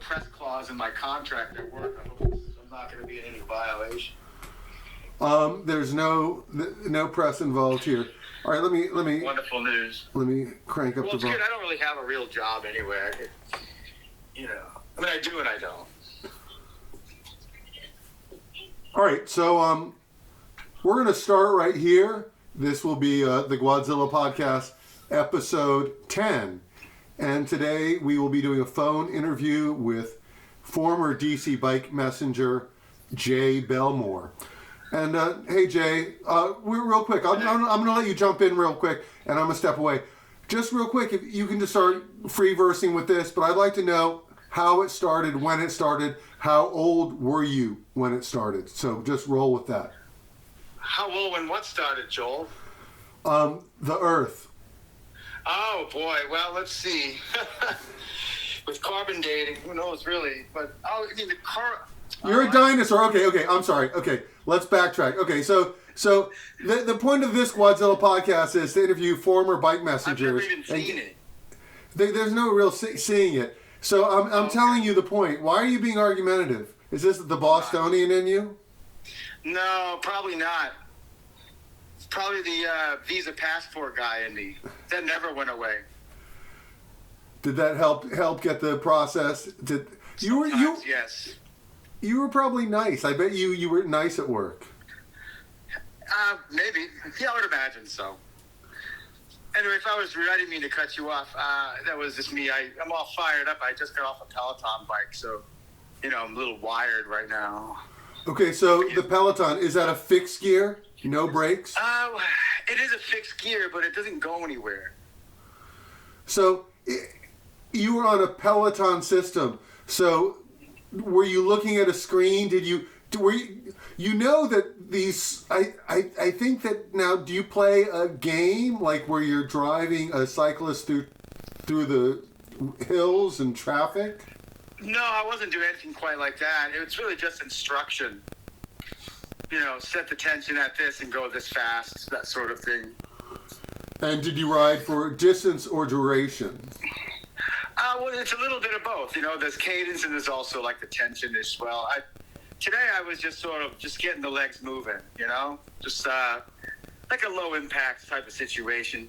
press clause in my contract at work. I'm not going to be in any violation. There's no press involved here. All right, let me. Wonderful news. Let me crank up Well, the it's volume. good. I don't really have a real job anywhere. I mean, I do and I don't. All right, so we're going to start right here. This will be the Gwadzilla Podcast, episode 10. And today we will be doing a phone interview with former DC bike messenger Jay Belmore. And hey, Jay, we're real quick. I'm going to let you jump in real quick, and I'm going to step away. Just real quick, if you can just start free-versing with this, but I'd like to know how it started, when it started, how old were you when it started? So just roll with that. How old when what started, Joel? The Earth. Oh, boy. Well, let's see. With carbon dating, who knows, really? But, the car... You're a dinosaur. Okay. I'm sorry. Okay, let's backtrack. Okay, so the point of this Gwadzilla podcast is to interview former bike messengers. I've never even seen it. There's no real seeing it. So I'm telling you the point. Why are you being argumentative? Is this the Bostonian in you? No, probably not. It's probably the Visa passport guy in me. That never went away. Did that help get the process? Yes. You were probably nice. I bet you were nice at work. Maybe. Yeah, I would imagine so. Anyway, if I didn't mean to cut you off. That was just me. I'm all fired up. I just got off a Peloton bike, so, I'm a little wired right now. Okay, so the Peloton, is that a fixed gear? No brakes? It is a fixed gear, but it doesn't go anywhere. So you were on a Peloton system. So were you looking at a screen? That these, I think that now, do you play a game like where you're driving a cyclist through the hills and traffic? No, I wasn't doing anything quite like that. It was really just instruction. Set the tension at this and go this fast, that sort of thing. And did you ride for distance or duration? Well, it's a little bit of both. There's cadence and there's also like the tension as well. Today I was just sort of just getting the legs moving, just like a low impact type of situation.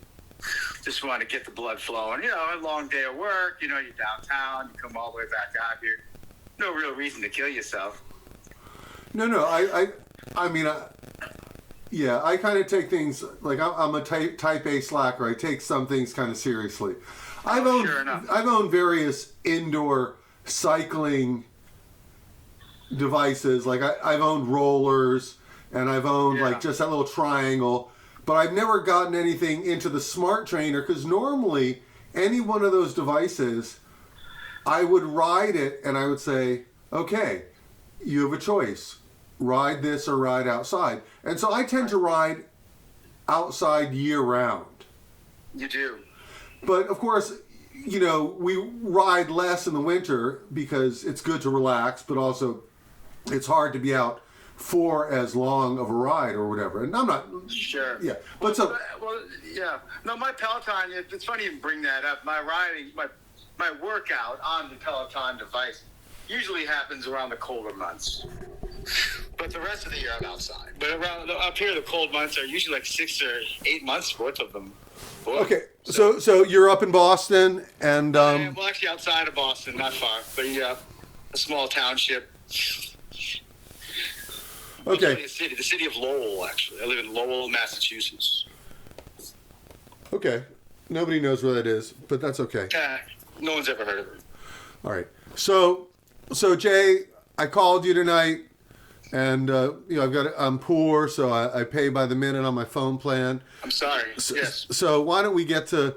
Just want to get the blood flowing. A long day of work, you're downtown, you come all the way back out here. No real reason to kill yourself. No, I mean, I kind of take things, like I'm a type A slacker. I take some things kind of seriously. I've owned various indoor cycling devices. Like I've owned rollers, and I've owned like just that little triangle, but I've never gotten anything into the smart trainer, because normally any one of those devices, I would ride it and I would say, okay, you have a choice. Ride this or ride outside. And so I tend to ride outside year round. You do. But of course, we ride less in the winter because it's good to relax, but also it's hard to be out for as long of a ride or whatever. And I'm not sure. Yeah. No, my Peloton, it's funny you bring that up. My riding, my workout on the Peloton device usually happens around the colder months. But the rest of the year I'm outside. But up here, the cold months are usually like 6 or 8 months worth of them. Boy. Okay, so you're up in Boston, and well, actually outside of Boston, not far, but a small township. Okay. The city of Lowell, actually. I live in Lowell, Massachusetts. Okay, nobody knows where that is, but that's okay. No one's ever heard of it. All right, so Jay, I called you tonight. And, I'm poor, so I pay by the minute on my phone plan. I'm sorry. Yes. So why don't we get to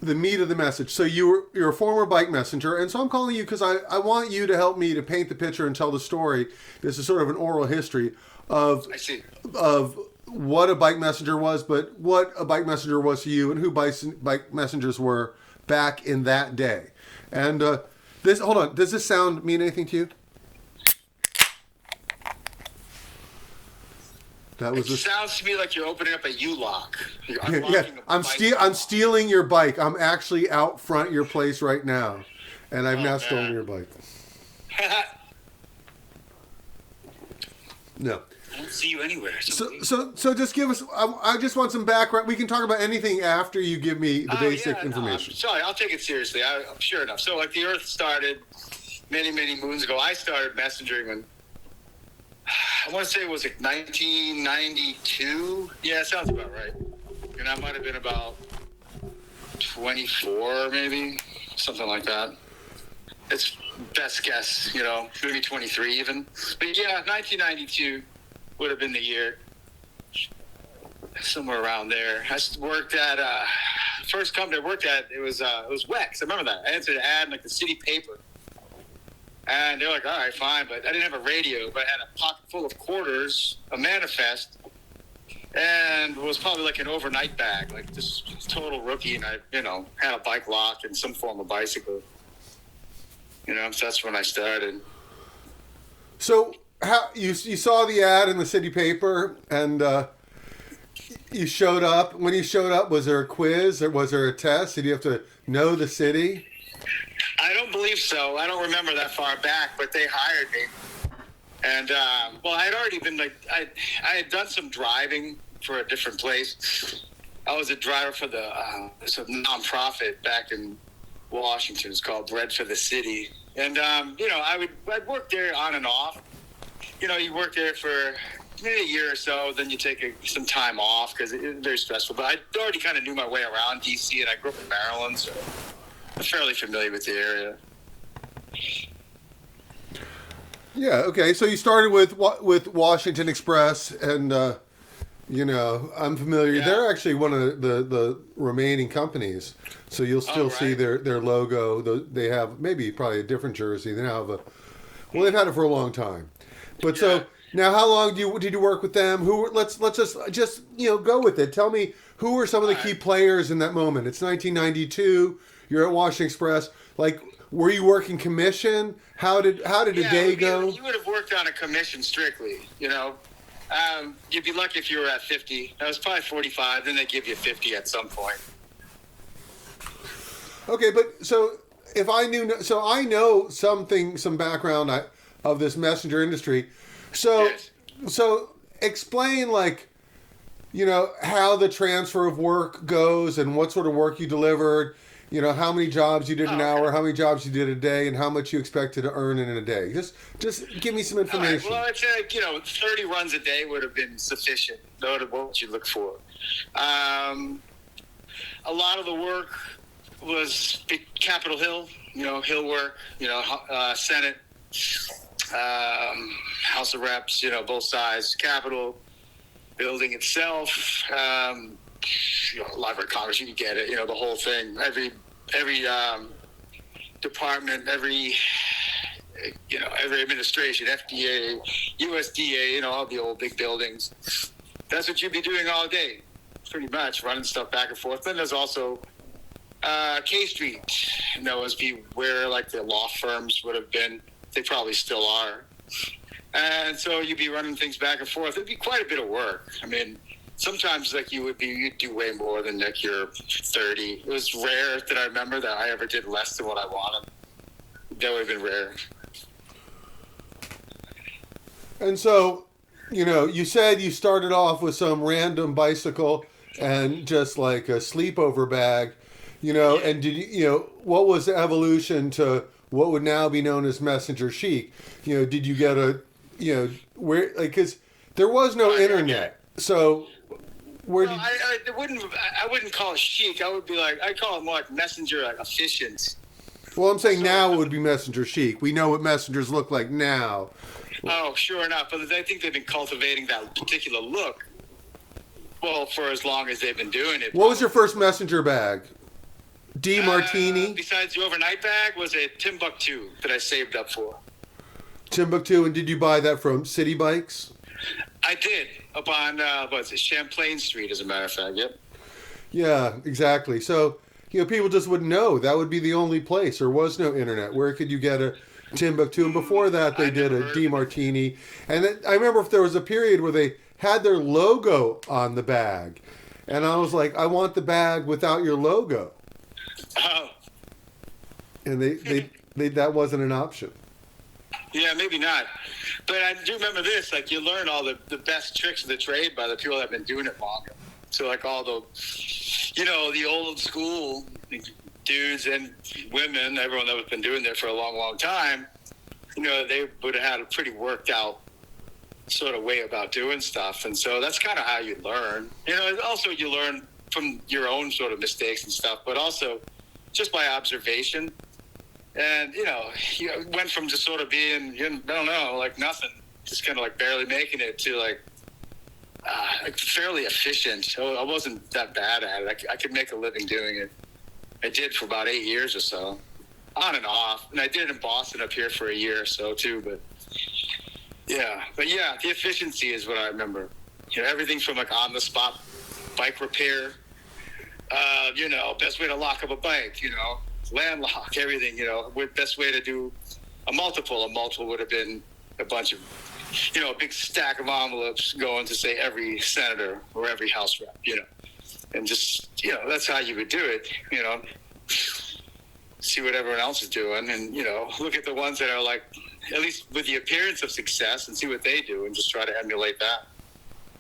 the meat of the message? So you're a former bike messenger, and so I'm calling you because I want you to help me to paint the picture and tell the story. This is sort of an oral history of what a bike messenger was, but what a bike messenger was to you, and who bike messengers were back in that day. And hold on, does this sound mean anything to you? Sounds to me like you're opening up a U-lock. I'm stealing your bike. I'm actually out front your place right now, and I've now stolen your bike. No. I don't see you anywhere. So just give us. I just want some background. We can talk about anything after you give me the basic information. No, I'm sorry, I'll take it seriously. I'm sure enough. So, like, the Earth started many, many moons ago. I started messengering when I want to say it was like 1992. Yeah, sounds about right. And I might have been about 24, maybe something like that. It's best guess, maybe 23 even. But yeah, 1992 would have been the year, somewhere around there. I worked at first company I worked at. It was Wex. I remember that. I answered an ad in like the city paper, and they're like, "All right, fine," but I didn't have a radio. But I had a pocket full of quarters, a manifest, and it was probably like an overnight bag, like this total rookie. And I, had a bike lock and some form of bicycle. So that's when I started. So how you saw the ad in the city paper and you showed up. When you showed up, was there a quiz or was there a test? Did you have to know the city? I don't believe so. I don't remember that far back, but they hired me. And I had already been I had done some driving for a different place. I was a driver for the nonprofit back in Washington. It's called Bread for the City. And, I'd work there on and off. You work there for maybe a year or so, then you take some time off because it's very stressful. But I already kind of knew my way around D.C., and I grew up in Maryland, so I'm fairly familiar with the area. Yeah, okay. So you started with Washington Express, and, I'm familiar. Yeah. They're actually one of the remaining companies. So you'll still see their logo. They have probably a different jersey. They now have they've had it for a long time. But so now, how long did you work with them? Let's just go with it. Tell me, who were some of the key players in that moment? It's 1992. You're at Washington Express. Like, were you working commission? How did a day go? You would have worked on a commission strictly. You'd be lucky if you were at 50. That was probably 45. Then they give you 50 at some point. Okay, but so if I know some background of this messenger industry. So explain how the transfer of work goes and what sort of work you delivered. How many jobs you did an hour, how many jobs you did a day, and how much you expected to earn in a day. Just give me some information. All right, well, I'd say 30 runs a day would have been sufficient. That would what you look for. A lot of the work was Capitol Hill, Hill work, Senate, House of Reps, both sides, Capitol, building itself, Library of Congress, you can get it, the whole thing. Every department, every administration, FDA, USDA, all the old big buildings. That's what you'd be doing all day, pretty much, running stuff back and forth. Then there's also K Street, was where the law firms would have been. They probably still are. And so you'd be running things back and forth. It'd be quite a bit of work. I mean, sometimes you'd do way more than your 30. It was rare that I remember that I ever did less than what I wanted. That would have been rare. And so, you said you started off with some random bicycle and just like a sleepover bag, and did what was the evolution to what would now be known as messenger chic? Did you get where, because there was no internet. So I wouldn't call it chic. I'd call it more like messenger, efficient. Well, I'm saying now it would be messenger chic. We know what messengers look like now. Oh, sure enough. But I think they've been cultivating that particular look, for as long as they've been doing it. What was your first messenger bag? D Martini? Besides the overnight bag, was a Timbuktu that I saved up for. Timbuktu, and did you buy that from City Bikes? I did, up on, Champlain Street, as a matter of fact, yep. Yeah, exactly. So, people just wouldn't know. That would be the only place. There was no internet. Where could you get a Timbuktu? And before that, they did a D Martini. And then, I remember if there was a period where they had their logo on the bag. And I was like, I want the bag without your logo. Oh. And they that wasn't an option. Yeah, maybe not. But I do remember this, like you learn all the best tricks of the trade by the people that have been doing it longer. So like all the, the old school dudes and women, everyone that has been doing it for a long, long time, they would have had a pretty worked out sort of way about doing stuff. And so that's kind of how you learn. Also you learn from your own sort of mistakes and stuff, but also just by observation. And, you went from just sort of being, I don't know, like nothing, just kind of like barely making it to like fairly efficient. So I wasn't that bad at it. I could make a living doing it. I did for about 8 years or so, on and off. And I did it in Boston up here for a year or so too. But yeah, the efficiency is what I remember. Everything from like on the spot bike repair, best way to lock up a bike, land lock, everything, best way to do a multiple would have been a bunch of, a big stack of envelopes going to say every senator or every House rep, and just, that's how you would do it, see what everyone else is doing and, look at the ones that are like, at least with the appearance of success and see what they do and just try to emulate that.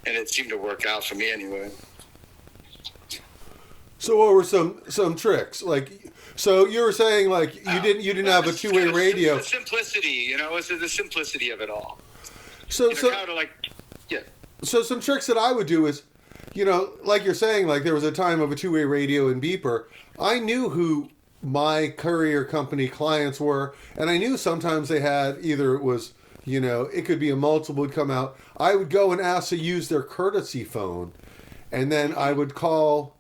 And it seemed to work out for me anyway. So what were some tricks? Like, so you were saying like you didn't have a two-way radio. The simplicity, it's the simplicity of it all. So kind of like, yeah. So some tricks that I would do is, like you're saying, like there was a time of a two-way radio and beeper. I knew who my courier company clients were, and I knew sometimes they had either it was, it could be a multiple would come out. I would go and ask to use their courtesy phone, and then I would call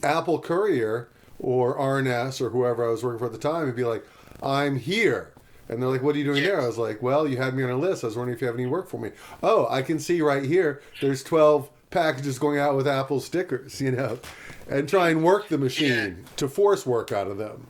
Apple Courier or RNS or whoever I was working for at the time and be like, I'm here. And they're like, what are you doing there? I was like, well, you had me on a list. I was wondering if you have any work for me. Oh, I can see right here, there's 12 packages going out with Apple stickers, and try and work the machine to force work out of them.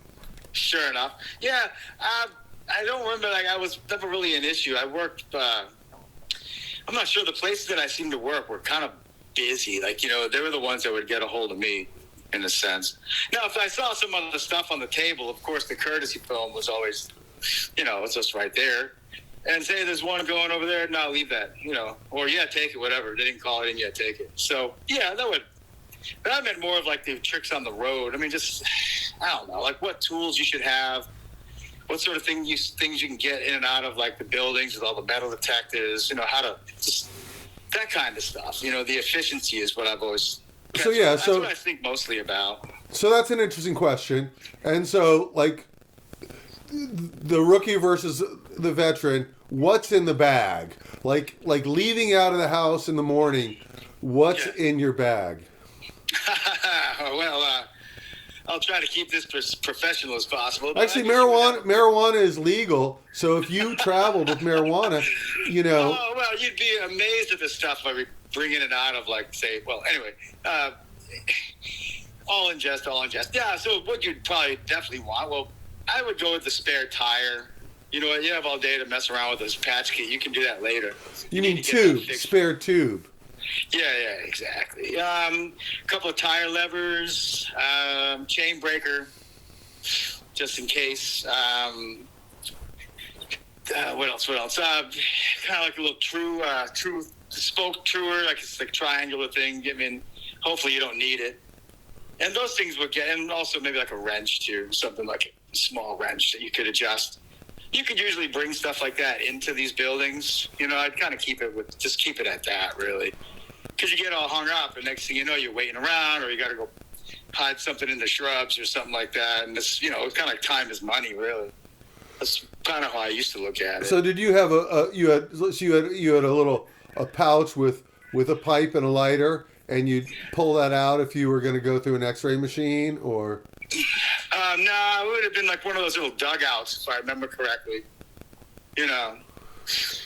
Sure enough. Yeah, I don't remember, like, I was never really an issue. I worked, I'm not sure, the places that I seemed to work were kind of busy. Like, they were the ones that would get a hold of me, in a sense. Now, if I saw some of the stuff on the table, of course, the courtesy phone was always, it's just right there. And say there's one going over there, no, leave that, or take it, whatever. They didn't call it in yet, take it. So, yeah, that would, but I meant more of like the tricks on the road. I mean, just, I don't know, like what tools you should have, what sort of things you can get in and out of like the buildings with all the metal detectors, how to, just that kind of stuff. The efficiency is what I've always, that's what I think mostly about. So that's an interesting question. And so, like, the rookie versus the veteran, what's in the bag? Like leaving out of the house in the morning, what's in your bag? Well, I'll try to keep this as professional as possible. Actually, marijuana is legal. So if you traveled with marijuana, Oh, well, you'd be amazed at the stuff I would bring in and out of, like, say, well, anyway, all in jest. Yeah, so what you'd probably definitely want, well, I would go with the spare tire. You have all day to mess around with this patch kit. You can do that later. You mean spare tube. Yeah, exactly. A couple of tire levers, chain breaker, just in case. What else? Kind of like a little true spoke truer, like it's like triangular thing. Hopefully you don't need it. And those things would get, and also maybe like a wrench too, something like a small wrench that you could adjust. You could usually bring stuff like that into these buildings. I'd kind of keep it at that, really. Because you get all hung up, and next thing you know, you're waiting around, or you got to go hide something in the shrubs or something like that. And this, it's kind of like time is money, really. That's kind of how I used to look at it. So did you have you had a pouch with a pipe and a lighter, and you'd pull that out if you were going to go through an X-ray machine, or? No, it would have been like one of those little dugouts, if I remember correctly.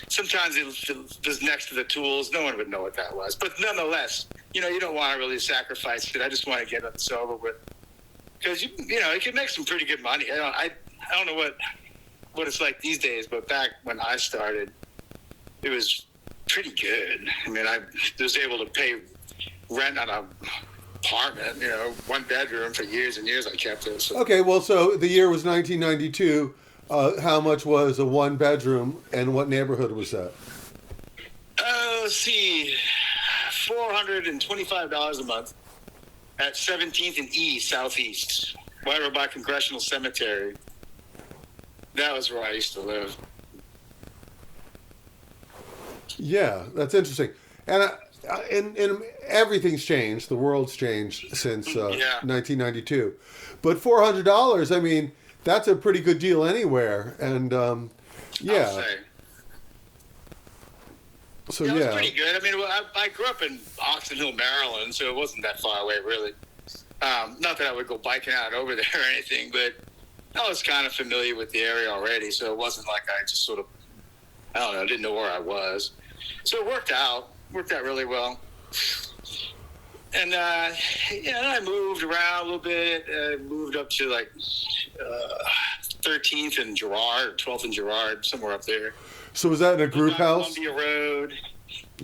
Sometimes it was next to the tools. No one would know what that was. But nonetheless, you don't want to really sacrifice it. I just want to get this over with. Because, you can make some pretty good money. I don't know what it's like these days, but back when I started, it was pretty good. I mean, I was able to pay rent on an apartment, one bedroom for years and years. I kept it. So. Okay, well, so the year was 1992. How much was a one bedroom, and what neighborhood was that? Let's see, $425 a month at 17th and E Southeast, right over by Congressional Cemetery. That was where I used to live. Yeah, that's interesting. And everything's changed. The world's changed since 1992. But $400, I mean, that's a pretty good deal anywhere. And yeah. I'll say. So yeah, it yeah. was pretty good. I mean, I grew up in Oxon Hill, Maryland, so it wasn't that far away, really. Not that I would go biking out over there or anything, but I was kind of familiar with the area already, so it wasn't like I just sort of, I don't know, didn't know where I was. So it worked out really well. And, then I moved around a little bit. Moved up to like 13th and Girard, 12th and Girard, somewhere up there. So was that in a group house? Columbia Road.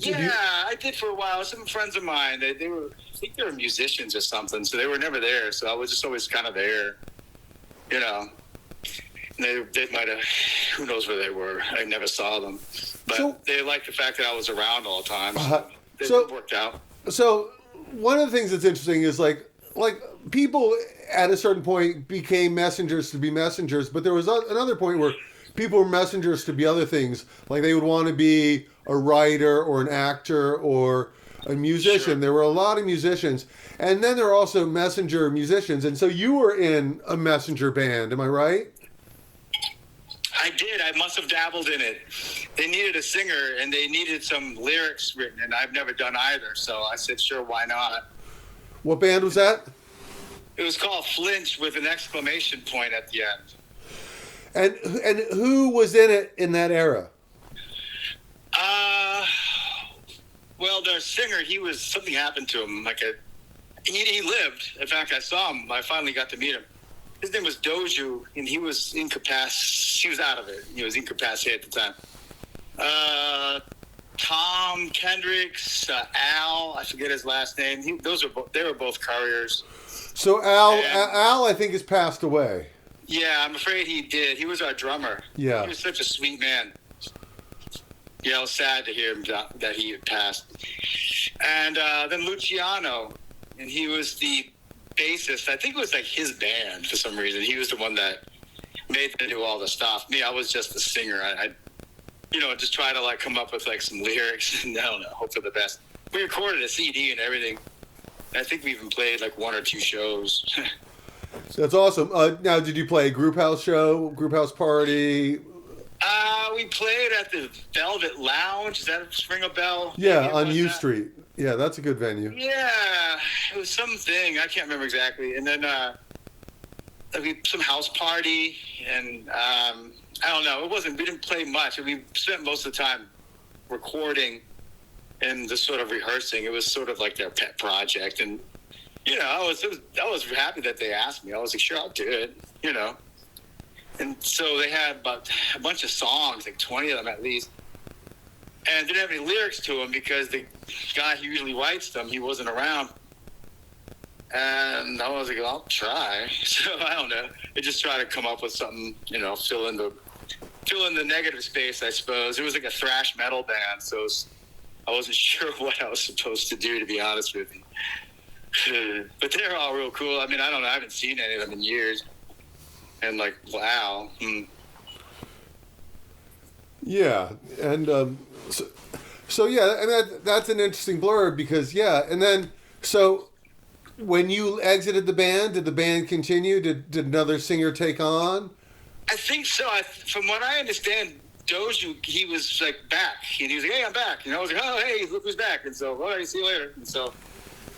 I did for a while. Some friends of mine, they were, I think they were musicians or something, so they were never there. So I was just always kind of there, you know. And they might have, who knows where they were. I never saw them. But they liked the fact that I was around all the time. So it worked out. So one of the things that's interesting is like people at a certain point became messengers to be messengers, but there was another point where people were messengers to be other things. Like they would want to be a writer or an actor or a musician. Sure. There were a lot of musicians. And then there were also messenger musicians. And so you were in a messenger band, am I right? I did. I must have dabbled in it. They needed a singer and they needed some lyrics written, and I've never done either. So I said, sure, why not? What band was that? It was called Flinch with an exclamation point at the end. And who was in it in that era? Well, their singer, something happened to him. He lived. In fact, I saw him. I finally got to meet him. His name was Doju, and he was incapacitated. He was out of it. He was incapacitated at the time. Tom Kendricks, Al, I forget his last name. They were both couriers. So Al, I think, has passed away. Yeah, I'm afraid he did. He was our drummer. Yeah. He was such a sweet man. Yeah, I was sad to hear that he had passed. And then Luciano, and he was the bassist. I think it was like his band for some reason. He was the one that made them do all the stuff. Me, I was just the singer. I just try to like come up with like some lyrics and I don't know, hope for the best. We recorded a CD and everything. I think we even played like one or two shows. That's awesome. Now, did you play a group house show, group house party? We played at the Velvet Lounge. Does that ring a bell? Yeah, on U Street. Yeah, that's a good venue. Yeah, it was something. I can't remember exactly. And then some house party, and I don't know. We didn't play much. We spent most of the time recording and just sort of rehearsing. It was sort of like their pet project. And, I was happy that they asked me. I was like, sure, I'll do it, And so they had about a bunch of songs, like 20 of them at least. And didn't have any lyrics to them because the guy who usually writes them, he wasn't around. And I was like, I'll try. So I don't know. I just try to come up with something, fill in the negative space, I suppose. It was like a thrash metal band, so I wasn't sure what I was supposed to do, to be honest with you. But they're all real cool. I mean, I don't know. I haven't seen any of them in years. And like, wow. Yeah, and so yeah, and that's an interesting blurb because and then so when you exited the band, did the band continue? Did another singer take on? I think so. From what I understand, Doju, he was like back, and he was like, "Hey, I'm back." I was like, "Oh, hey, look who's back!" And so, all right, see you later. And so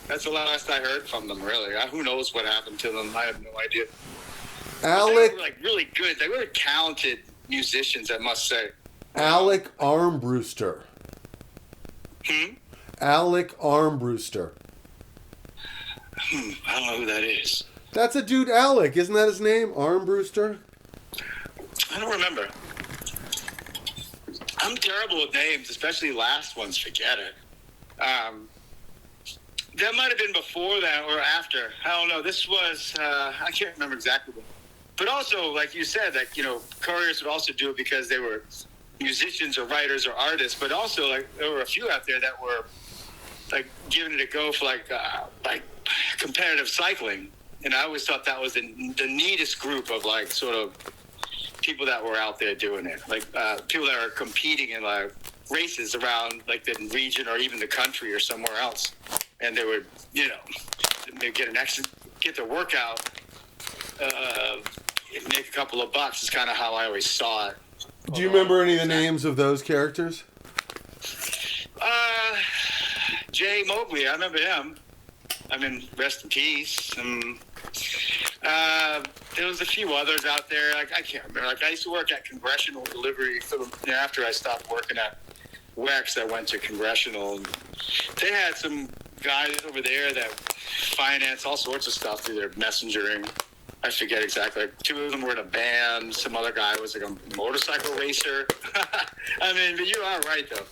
that's the last I heard from them. Really, who knows what happened to them? I have no idea. Alec, they were like really good. They were talented musicians, I must say. Alec Armbruster. Alec Armbruster. I don't know who that is. That's a dude, Alec. Isn't that his name? Armbruster? I don't remember. I'm terrible with names, especially last ones. Forget it. That might have been before that or after. I don't know. This was, I can't remember exactly. But also, like you said, that, couriers would also do it because they were musicians or writers or artists. But also, like, there were a few out there that were like giving it a go for like competitive cycling. And I always thought that was the neatest group of like sort of people that were out there doing it, like people that are competing in like races around like the region or even the country or somewhere else, and they would they get their workout, make a couple of bucks. Is kind of how I always saw it. Do you remember any of the names of those characters? Jay Mobley, I remember him. I mean, rest in peace. There was a few others out there. Like, I can't remember. Like, I used to work at Congressional Delivery. After I stopped working at Wex, I went to Congressional. And they had some guys over there that finance all sorts of stuff through their messengering. I forget exactly. Like, two of them were in a band. Some other guy was like a motorcycle racer. I mean, but you are right, though.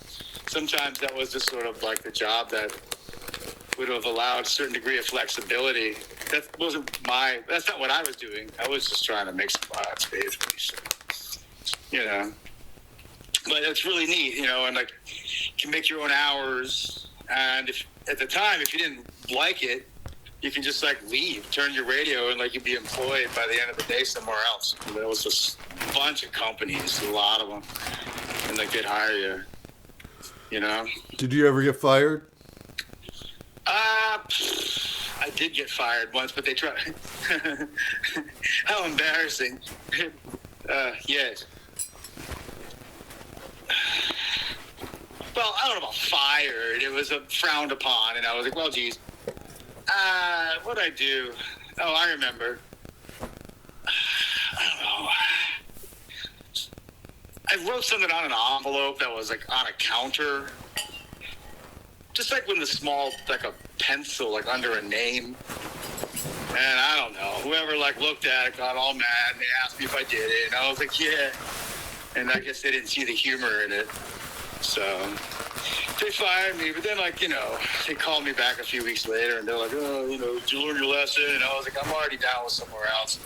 Sometimes that was just sort of like the job that would have allowed a certain degree of flexibility. That's not what I was doing. I was just trying to make some bucks, basically. So, but it's really neat, and like you can make your own hours. And at the time, if you didn't like it, you can just like leave, turn your radio, and like you'd be employed by the end of the day somewhere else. And there was just a bunch of companies, a lot of them, and like they'd hire you. Did you ever get fired? I did get fired once, but they tried. How embarrassing. Yes. Well, I don't know about fired. It was frowned upon, and I was like, well, geez. What'd I do? Oh, I remember. I don't know. I wrote something on an envelope that was like on a counter. Just like when the small, like a pencil, like under a name. And I don't know, whoever like looked at it got all mad and they asked me if I did it. And I was like, yeah. And I guess they didn't see the humor in it. So they fired me. But then they called me back a few weeks later and they're like, oh, did you learn your lesson? And I was like, I'm already down with somewhere else.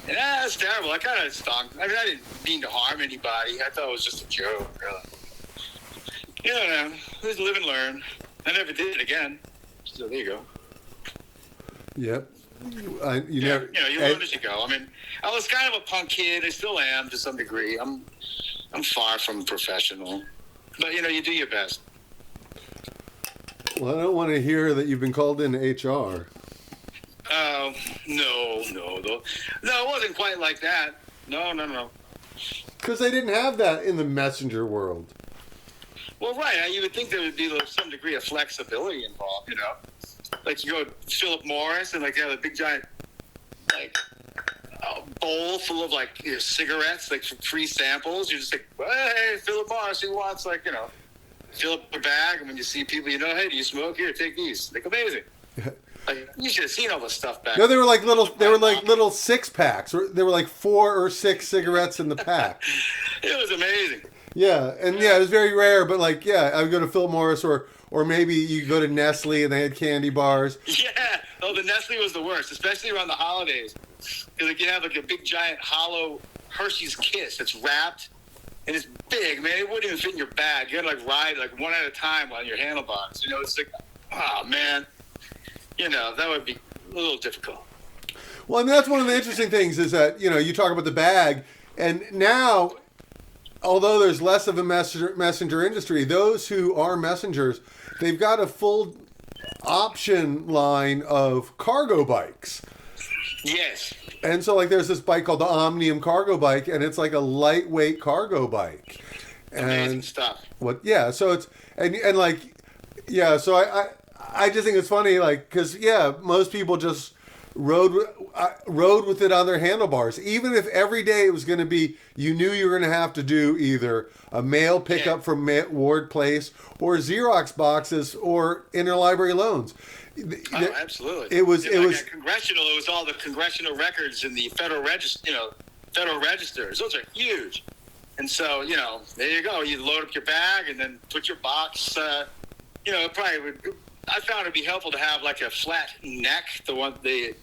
And that's terrible. I kind of stung. I mean, I didn't mean to harm anybody. I thought it was just a joke, really. Just live and learn. I never did it again. So there you go. Yep. You learn as you go. I mean, I was kind of a punk kid. I still am to some degree. I'm far from professional. But, you do your best. Well, I don't want to hear that you've been called into HR. Oh, no. No, it wasn't quite like that. No. Because they didn't have that in the messenger world. Well, right. You would think there would be some degree of flexibility involved, Like you go Philip Morris and like they have a big giant bowl full of like cigarettes, like free samples. You're just like, well, hey, Philip Morris, who wants fill up a bag, and when you see people, hey, do you smoke? Here, take these. Like amazing. Like you should have seen all this stuff back. No, they were like little 6-packs. They were like 4 or 6 cigarettes in the pack. It was amazing. Yeah, and it was very rare, but I would go to Philip Morris or maybe you go to Nestle and they had candy bars. Yeah, the Nestle was the worst, especially around the holidays. Because you have like a big giant hollow Hershey's Kiss that's wrapped and it's big, man. It wouldn't even fit in your bag. You had to ride one at a time on your handlebars. It's like, oh man, that would be a little difficult. Well, and that's one of the interesting things is that you talk about the bag, and now, although there's less of a messenger industry, those who are messengers, they've got a full option line of cargo bikes. Yes. And so there's this bike called the Omnium cargo bike, and it's like a lightweight cargo bike. Amazing stuff. So it's so I just think it's funny because most people just rode with it on their handlebars. Even if every day it was going to be, you knew you were going to have to do either a mail pickup from Ward Place or Xerox boxes or interlibrary loans. Oh, absolutely. It was at Congressional. It was all the congressional records in the Federal Register. Federal registers. Those are huge. And so there you go. You load up your bag and then put your box. It probably would. I found it'd be helpful to have a flat neck. The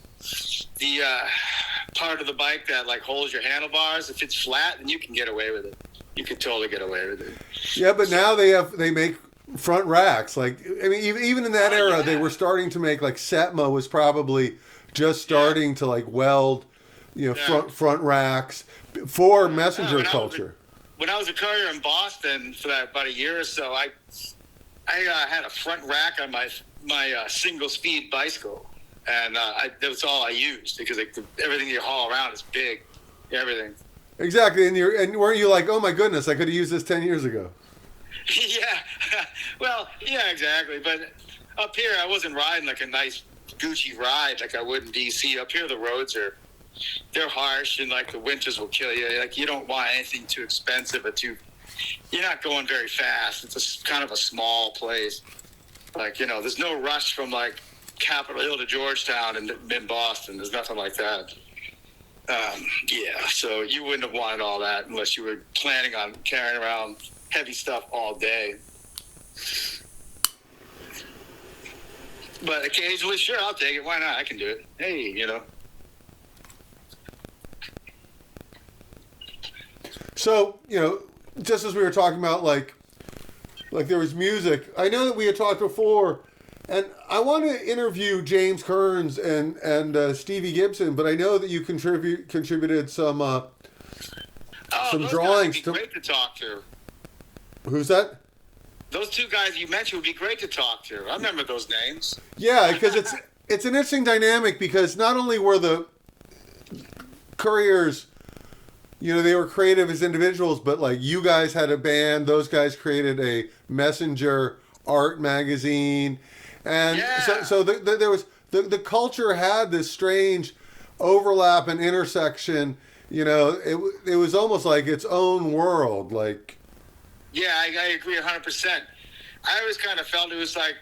part of the bike that like holds your handlebars. If it's flat, then you can get away with it. You can totally get away with it. Yeah, but now they make front racks. Like, I mean, even in that era, they were starting to make, like, Setma was probably just starting to, like, weld, front racks for messenger culture. When I was a courier in Boston for about a year or so, I had a front rack on my single speed bicycle, and that was all I used because everything you haul around is big, everything. Exactly, and weren't you like, oh my goodness, I could have used this 10 years ago? Yeah, well, yeah, exactly. But up here, I wasn't riding like a nice Gucci ride like I would in DC. Up here, the roads they're harsh, and like the winters will kill you. Like you don't want anything too expensive or you're not going very fast. It's kind of a small place. Like, there's no rush from like Capitol Hill to Georgetown in Boston. There's nothing like that. So you wouldn't have wanted all that unless you were planning on carrying around heavy stuff all day. But occasionally, sure, I'll take it. Why not? I can do it. Hey, So, just as we were talking about, like there was music. I know that we had talked before, and I want to interview James Kearns and Stevie Gibson, but I know that you contributed some drawings. Those guys would be great to talk to. Who's that? Those two guys you mentioned would be great to talk to. I remember those names. Yeah, because it's an interesting dynamic because not only were the couriers, they were creative as individuals, but like you guys had a band, those guys created a messenger art magazine, and so there was the culture had this strange overlap and intersection. It was almost like its own world. Like, yeah, I agree 100%. I always kind of felt it was like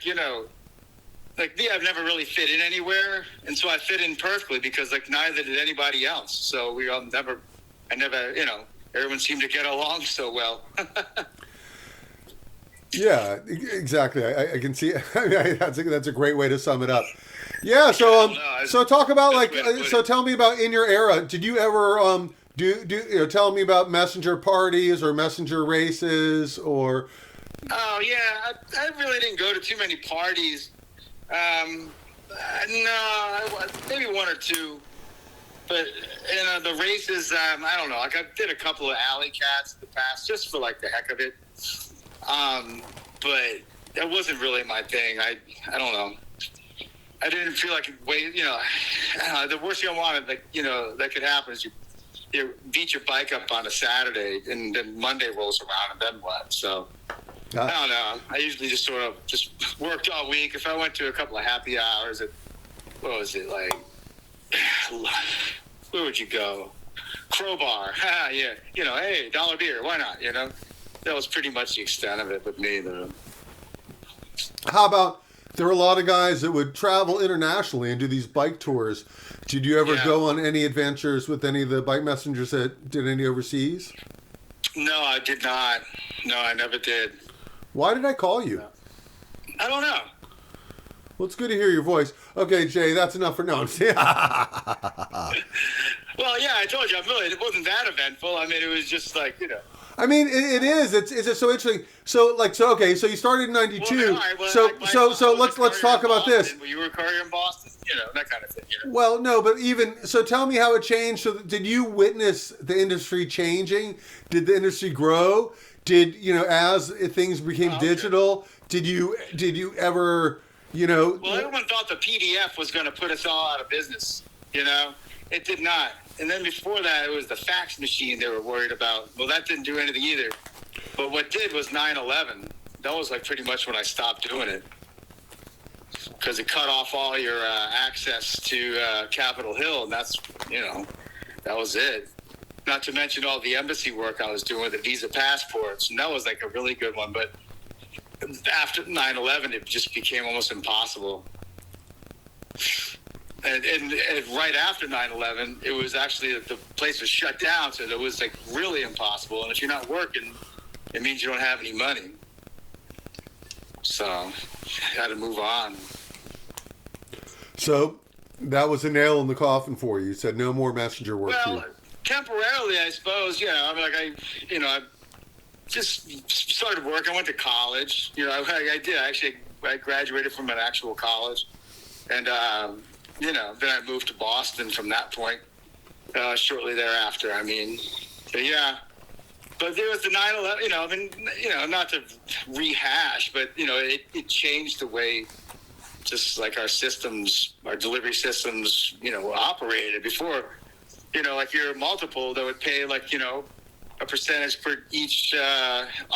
like me, I've never really fit in anywhere, and so I fit in perfectly because like neither did anybody else. So everyone seemed to get along so well. Yeah, exactly. I can see. That's a great way to sum it up. Yeah. So so talk about so tell me about in your era. Did you ever tell me about messenger parties or messenger races or? Oh yeah, I really didn't go to too many parties. No, maybe one or two. But the races, I don't know. Like I did a couple of alley cats in the past, just for like the heck of it. But that wasn't really my thing. I don't know. I didn't feel like the worst thing I wanted, that could happen is you beat your bike up on a Saturday and then Monday rolls around and then what? So I don't know. I usually just sort of just worked all week. If I went to a couple of happy hours at, what was it like? Where would you go? Crowbar. Yeah. Hey, $1 beer. Why not? That was pretty much the extent of it with me, though. How about, there were a lot of guys that would travel internationally and do these bike tours. Did you ever go on any adventures with any of the bike messengers that did any overseas? No, I did not. No, I never did. Why did I call you? I don't know. Well, it's good to hear your voice. Okay, Jay, that's enough for now. Well, yeah, I told you, it wasn't that eventful. I mean, it was just like, I mean, it is. It's just so interesting. So okay. So you started in '92. So let's talk about this. You were a courier in Boston, that kind of thing. Well, no, but so tell me how it changed. So did you witness the industry changing? Did the industry grow? Did as things became digital? Did you ever Well, everyone thought the PDF was going to put us all out of business. It did not. And then before that, it was the fax machine they were worried about. Well, that didn't do anything either. But what did was 9/11. That was like pretty much when I stopped doing it. Because it cut off all your access to Capitol Hill. And that's, that was it. Not to mention all the embassy work I was doing with the visa passports. And that was like a really good one. But after 9/11, it just became almost impossible. And right after 9/11, it was actually the place was shut down, so it was like really impossible. And if you're not working, it means you don't have any money. So, I had to move on. So, that was a nail in the coffin for you. You said no more messenger work. Well, temporarily, I suppose. Yeah, I mean, like I just started work. I went to college. I did actually. I graduated from an actual college, and then I moved to Boston from that point. Shortly thereafter, I mean, but yeah. But there was the 9/11. Not to rehash, but it changed the way, just like our systems, our delivery systems, operated before. Like your multiple that would pay a percentage for each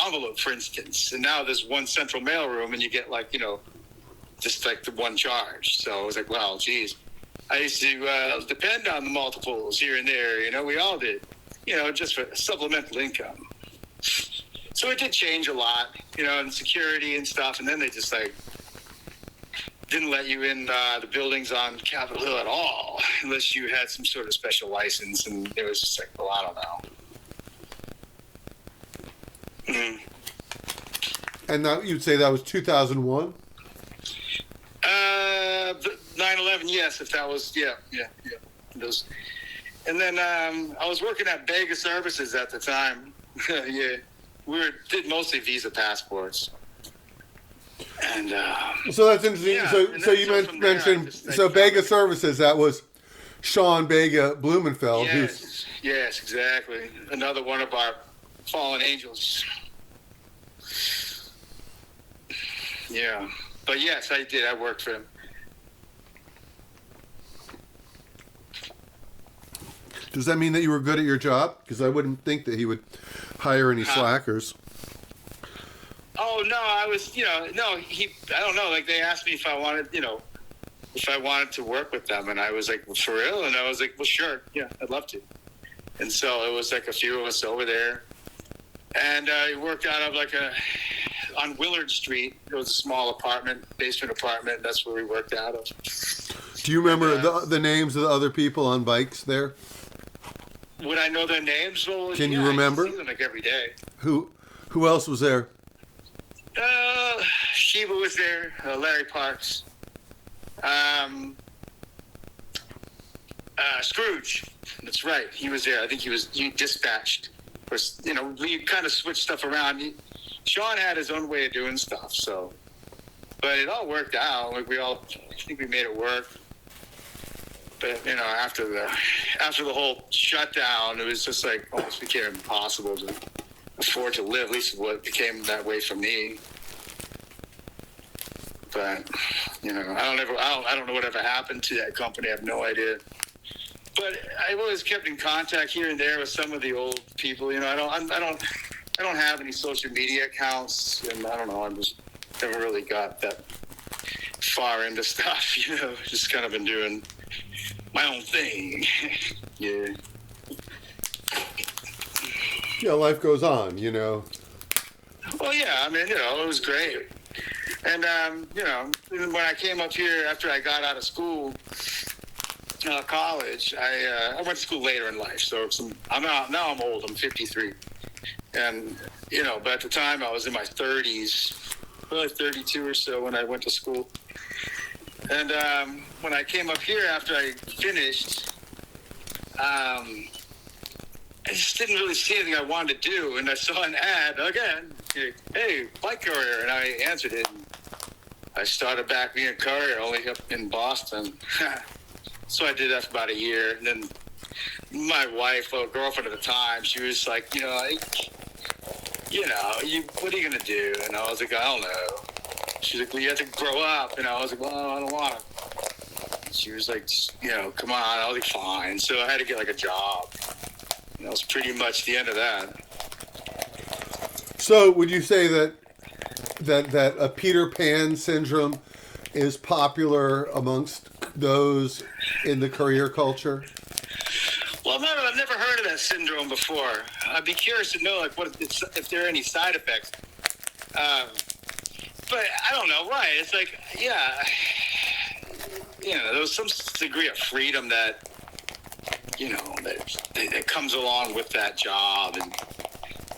envelope, for instance. And now there's one central mailroom, and you get just like the one charge. So I was like, well, geez, I used to depend on the multiples here and there. We all did. Just for supplemental income. So it did change a lot, and security and stuff. And then they just didn't let you in the buildings on Capitol Hill at all, unless you had some sort of special license. And it was just well, I don't know. Mm. And that, you'd say that was 2001? 9/11, yes, if that was, yeah. Those. And then I was working at Vega Services at the time. Yeah, did mostly visa passports. And so that's interesting. Yeah, so you mentioned Vega Services. That was Sean Vega Blumenfeld. Yes, exactly. Another one of our fallen angels. Yeah, but yes, I did. I worked for him. Does that mean that you were good at your job? Because I wouldn't think that he would hire any slackers. Oh no, I was, I don't know. Like they asked me if I wanted, to work with them, and I was like, well, for real? And I was like, well, sure, yeah, I'd love to. And so it was like a few of us over there, and I worked out of on Willard Street. It was a small basement apartment. That's where we worked out of. Do you remember the names of the other people on bikes there? Would I know their names? Well, Can you remember? I see them every day. Who else was there? Sheba was there. Larry Parks. Scrooge. That's right. He was there. I think he dispatched. We kind of switched stuff around. Sean had his own way of doing stuff, so. But it all worked out. I think we made it work. But after the whole shutdown, it was just almost became impossible to afford to live. At least what became that way for me. But I don't know whatever happened to that company. I have no idea. But I've always kept in contact here and there with some of the old people. I don't have any social media accounts, and I don't know. I just never really got that far into stuff. Just kind of been doing my own thing. Yeah. Yeah, life goes on, Well, yeah, I mean, it was great. And, when I came up here after I got out of school, college, I went to school later in life. So I'm old. I'm 53. And, but at the time I was in my 30s, probably 32 or so when I went to school. And when I came up here after I finished, I just didn't really see anything I wanted to do. And I saw an ad again, hey, bike courier. And I answered it. And I started back being a courier only up in Boston. So I did that for about a year. And then my wife, or girlfriend at the time, she was like, what are you going to do? And I was like, I don't know. She's like, well, you have to grow up. And I was like, well, I don't want to. She was like, come on. I was like, fine. So I had to get a job. And that was pretty much the end of that. So would you say that a Peter Pan syndrome is popular amongst those in the career culture? Well, I've never heard of that syndrome before. I'd be curious to know if there are any side effects. But I don't know, right? It's there was some degree of freedom that that comes along with that job, and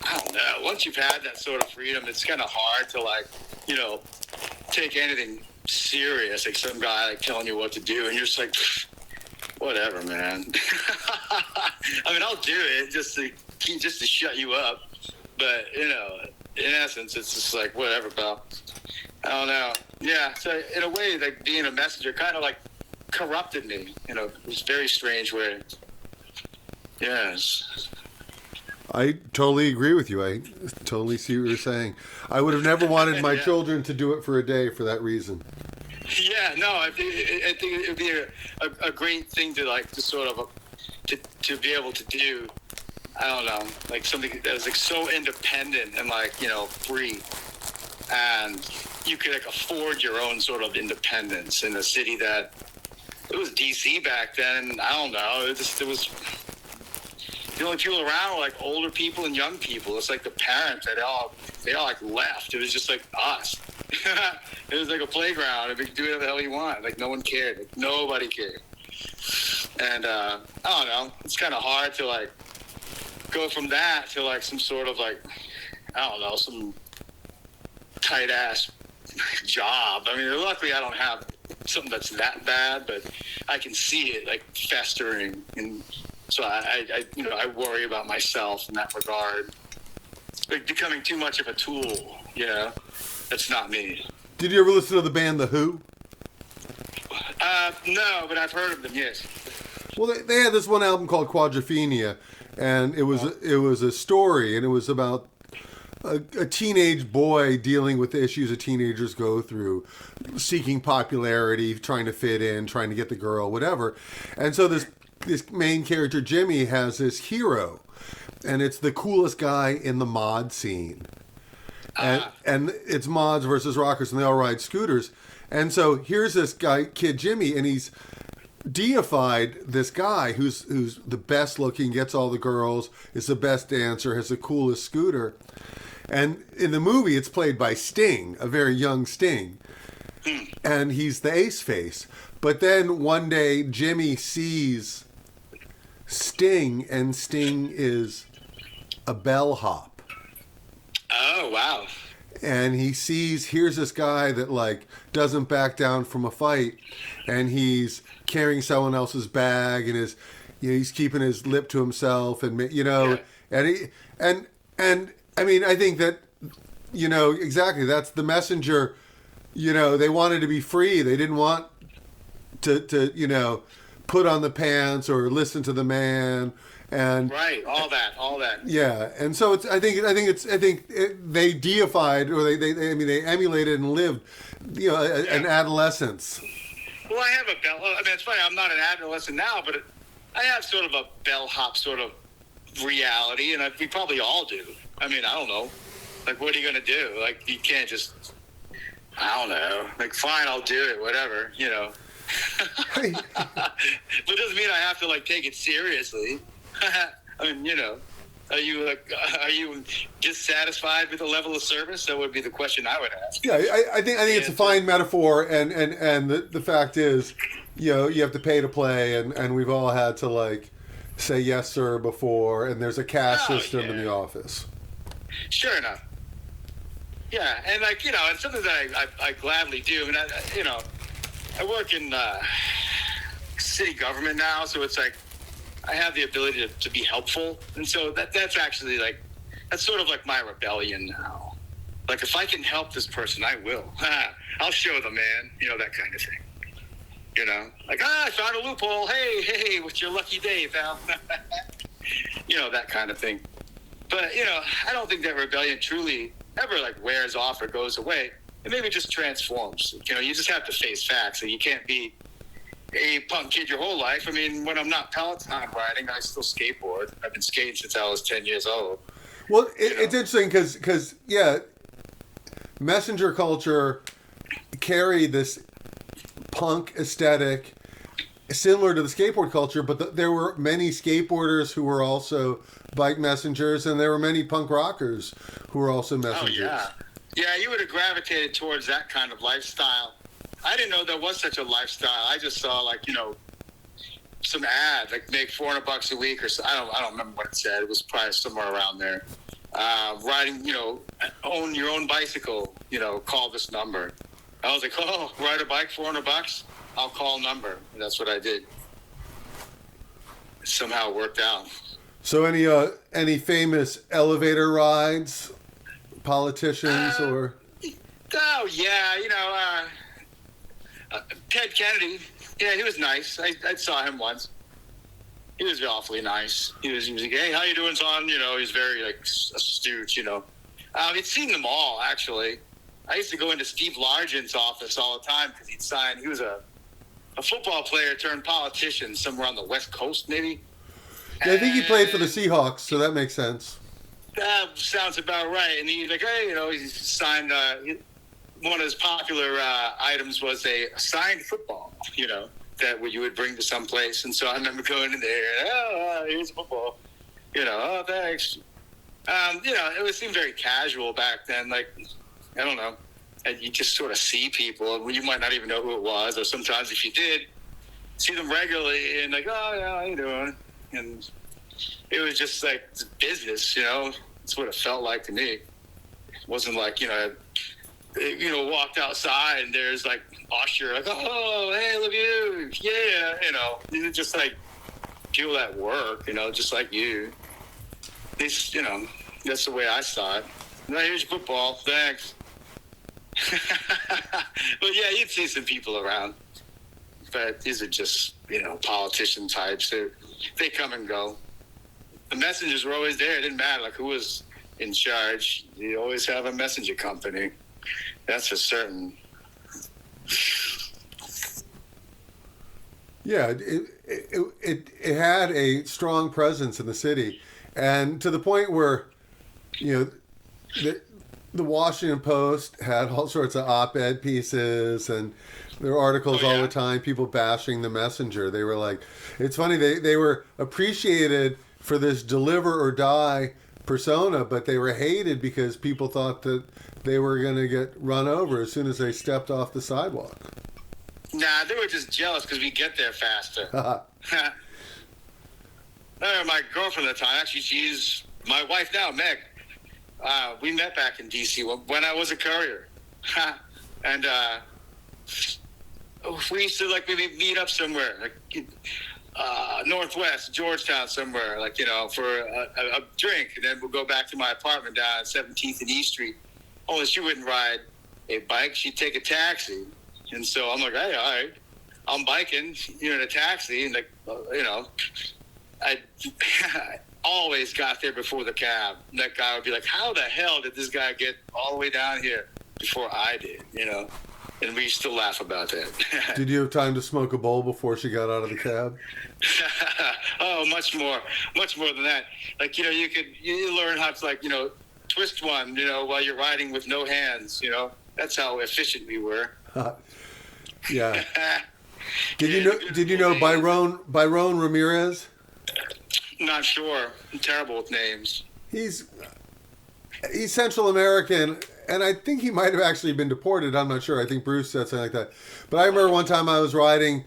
I don't know. Once you've had that sort of freedom, it's kind of hard to take anything serious, like some guy like telling you what to do, and you're just like, whatever, man. I mean, I'll do it just to shut you up, but you know, in essence, it's just like whatever, pal. I don't know. Yeah. So in a way, like being a messenger kind of like corrupted me. You know, it was a very strange way. Yes. I totally agree with you. I totally see what you're saying. I would have never wanted my children to do it for a day for that reason. Yeah, no, I think it would be a great thing to like to sort of to be able to do. I don't know, like something that was like so independent and like, you know, free, and you could like afford your own sort of independence in a city that it was DC back then. And I don't know, it was. The only people around were like older people and young people. It's like the parents, they all like left. It was just like us. It was like a playground. You could do whatever the hell you want. Like no one cared. Like nobody cared. And I don't know. It's kind of hard to like go from that to like some sort of like, I don't know, some tight ass job. I mean, luckily I don't have something that's that bad, but I can see it like festering, and so I you know, I worry about myself in that regard, like becoming too much of a tool. You know, that's not me. Did you ever listen to the band The Who? No, but I've heard of them. Yes. Well, they had this one album called Quadrophenia, and it was a story, and it was about a teenage boy dealing with the issues that teenagers go through, seeking popularity, trying to fit in, trying to get the girl, whatever. And so this main character, Jimmy, has this hero, and it's the coolest guy in the mod scene. And it's mods versus rockers, and they all ride scooters. And so here's this guy, kid Jimmy, and he's deified this guy who's the best looking, gets all the girls, is the best dancer, has the coolest scooter. And in the movie, it's played by Sting, a very young Sting. And he's the ace face. But then one day, Jimmy sees Sting, and Sting is a bellhop. Oh, wow. And he here's this guy that like doesn't back down from a fight, and he's carrying someone else's bag, and he's keeping his lip to himself, and you know, and I mean, I think that, you know, exactly, that's the messenger. You know, they wanted to be free. They didn't want to you know, put on the pants or listen to the man. And right, all that. Yeah, and so I think they deified, or they emulated and lived, you know, an adolescence. Well, I have a bell. I mean, it's funny. I'm not an adolescent now, but I have sort of a bellhop sort of reality, and we probably all do. I mean, I don't know. Like, what are you gonna do? Like, you can't just. I don't know. Like, fine, I'll do it. Whatever, you know. But it doesn't mean I have to like take it seriously. I mean, you know, are you dissatisfied with the level of service? That would be the question I would ask. Yeah, I think it's a fine metaphor, and the fact is, you know, you have to pay to play, and we've all had to like say yes sir before, and there's a caste system in the office. Sure enough. Yeah, and like, you know, it's something that I gladly do, and you know, I work in city government now, so it's like I have the ability to be helpful, and so that's actually like, that's sort of like my rebellion now. Like, if I can help this person, I will. I'll show them, man. You know, that kind of thing. You know, like, I found a loophole. Hey, what's your lucky day, pal? You know, that kind of thing. But, you know, I don't think that rebellion truly ever like wears off or goes away. It maybe just transforms. You know, you just have to face facts. So you can't be a punk kid your whole life. I mean, when I'm not Peloton riding, I still skateboard. I've been skating since I was 10 years old. Well, it's interesting because yeah, messenger culture carried this punk aesthetic similar to the skateboard culture, but there were many skateboarders who were also bike messengers, and there were many punk rockers who were also messengers. Oh, yeah, you would have gravitated towards that kind of lifestyle. I didn't know there was such a lifestyle. I just saw, like, you know, some ad, like make $400 a week or so. I don't remember what it said. It was probably somewhere around there. Riding, you know, own your own bicycle, you know, call this number. I was like, oh, ride a bike, $400. I'll call number. And that's what I did. It somehow worked out. So any famous elevator rides, politicians or? Oh yeah, Ted Kennedy. Yeah, he was nice. I saw him once. He was awfully nice. He was like, hey, how you doing, son? He's very like astute. I'd seen them all actually. I used to go into Steve Largent's office all the time because he'd sign. He was a football player turned politician somewhere on the West Coast, maybe. Yeah, I think he played for the Seahawks, so that makes sense. That sounds about right. And he's like, hey, he signed. One of his popular items was a signed football. That you would bring to some place. And so I remember going in there. Oh, here's a football. Oh, thanks. It seemed very casual back then. Like, I don't know. And you just sort of see people, and you might not even know who it was. Or sometimes if you did, see them regularly, and like, oh yeah, how you doing? And it was just like business, That's what it felt like to me. It wasn't like, walked outside and there's like usher, like, oh, hey, look at you. Yeah, just like people at work, just like you. It's, that's the way I saw it. No, here's your football. Thanks. But yeah, you'd see some people around. But these are just, politician types. They come and go. The messengers were always there. It didn't matter like who was in charge. You always have a messenger company. That's for certain. Yeah, it had a strong presence in the city, and to the point where, the Washington Post had all sorts of op-ed pieces, and there were articles all the time, people bashing the messenger. They were like, it's funny, they were appreciated for this deliver or die persona, but they were hated because people thought that they were going to get run over as soon as they stepped off the sidewalk. Nah, they were just jealous because we get there faster. My girlfriend at the time, actually, she's my wife now, Meg. We met back in D.C. when I was a courier. And we used to maybe meet up somewhere, Northwest, Georgetown somewhere, for a drink. And then we'll go back to my apartment down 17th and E Street. Only she wouldn't ride a bike. She'd take a taxi. And so I'm like, hey, all right. I'm biking, you're in a taxi. And, I always got there before the cab. And that guy would be like, how the hell did this guy get all the way down here before I did, And we used to laugh about that. Did you have time to smoke a bowl before she got out of the cab? Oh, much more than that. You learn how to twist one, while you're riding with no hands, That's how efficient we were. Yeah. Did you know Byron Ramirez? Not sure. I'm terrible with names. He's Central American, and I think he might have actually been deported. I'm not sure. I think Bruce said something like that. But I remember one time I was riding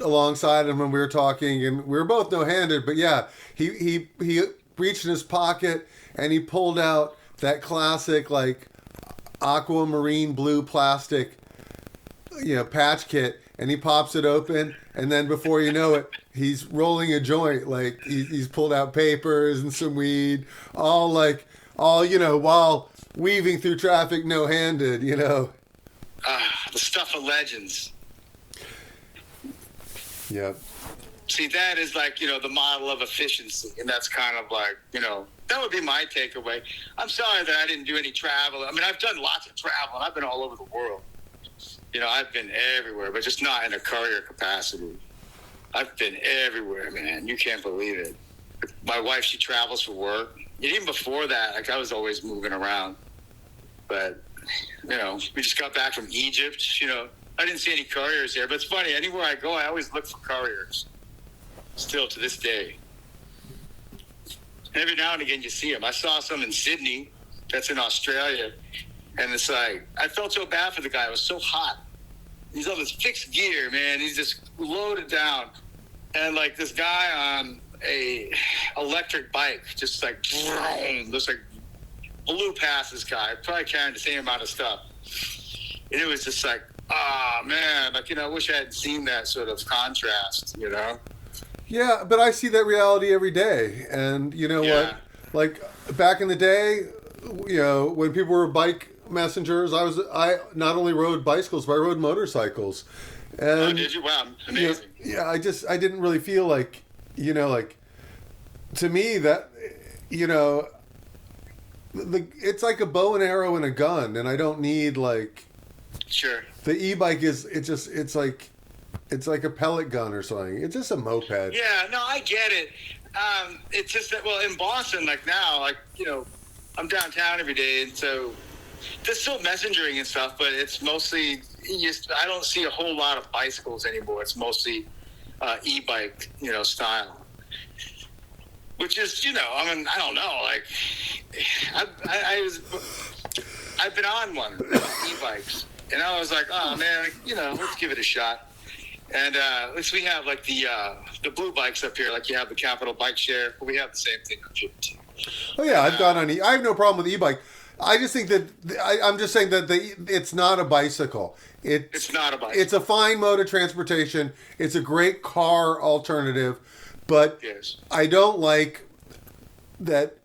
alongside him and we were talking, and we were both no-handed. But yeah, he reached in his pocket and he pulled out that classic aquamarine blue plastic, patch kit, and he pops it open, and then before you know it, he's rolling a joint. He's pulled out papers and some weed, all while weaving through traffic no-handed, The stuff of legends. Yeah. See, that is the model of efficiency, and that's kind of that would be my takeaway. I'm sorry that I didn't do any travel. I mean, I've done lots of travel, and I've been all over the world. I've been everywhere, but just not in a courier capacity. I've been everywhere, man. You can't believe it. My wife, she travels for work. And even before that, I was always moving around. But, we just got back from Egypt. I didn't see any couriers there. But it's funny, anywhere I go, I always look for couriers. Still to this day. Every now and again, you see them. I saw some in Sydney. That's in Australia. And it's I felt so bad for the guy. It was so hot. He's on this fixed gear, man. He's just loaded down. And this guy on a electric bike, just blew past this guy, probably carrying the same amount of stuff. And it was just like, oh man, like, I wish I had seen that sort of contrast, Yeah, but I see that reality every day. And you know Yeah. what? Like back in the day, when people were bike messengers, I not only rode bicycles, but I rode motorcycles. Oh, And did you? Wow, amazing. yeah, I didn't really feel like, like to me that, it's like a bow and arrow and a gun, and I don't need like Sure. the e-bike it's like a pellet gun or something. It's just a moped. Yeah, no, I get it. It's just that, well, in Boston, like now, like, I'm downtown every day, and so there's still messengering and stuff, but it's mostly, I don't see a whole lot of bicycles anymore. It's mostly e-bike, style. Which is, I mean, I don't know, like, I've been on one, e-bikes, and I was like, oh man, let's give it a shot. And at least we have like the blue bikes up here, like you have the Capital Bike Share, but we have the same thing up here too. Oh yeah, I've gone on. I have no problem with e-bike. I just think that I'm just saying that it's not a bicycle. It's not a bicycle. It's a fine mode of transportation. It's a great car alternative, but Yes. I don't like that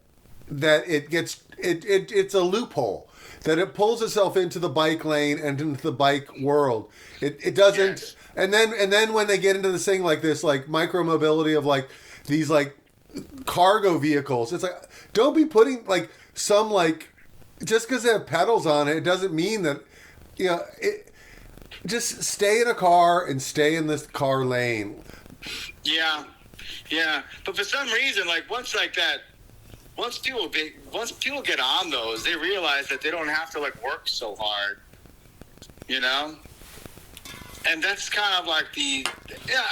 it gets it's a loophole that it pulls itself into the bike lane and into the bike world. It doesn't. Yes. And then when they get into this thing like this, like micro mobility of like these like cargo vehicles, it's like, don't be putting like some like, just because they have pedals on it, it doesn't mean that, just stay in a car and stay in this car lane. Yeah. But for some reason, like once people get on those, they realize that they don't have to like work so hard, And that's kind of like I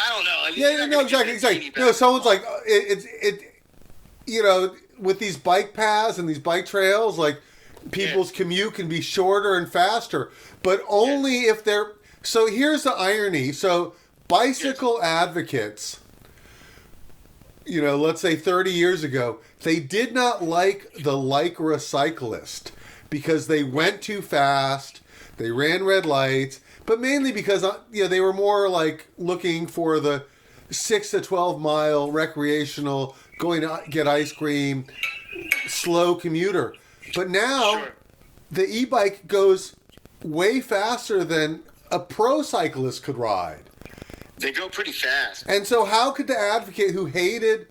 don't know. Yeah, no, exactly. No, someone's like, with these bike paths and these bike trails, like people's commute can be shorter and faster, but only if they're. So here's the irony. So bicycle advocates, let's say 30 years ago, they did not like the Lycra cyclist because they went too fast, they ran red lights, but mainly because they were more like looking for the 6 to 12 mile recreational, going to get ice cream, slow commuter. But now the e-bike goes way faster than a pro cyclist could ride. They go pretty fast. And so how could the advocate who hated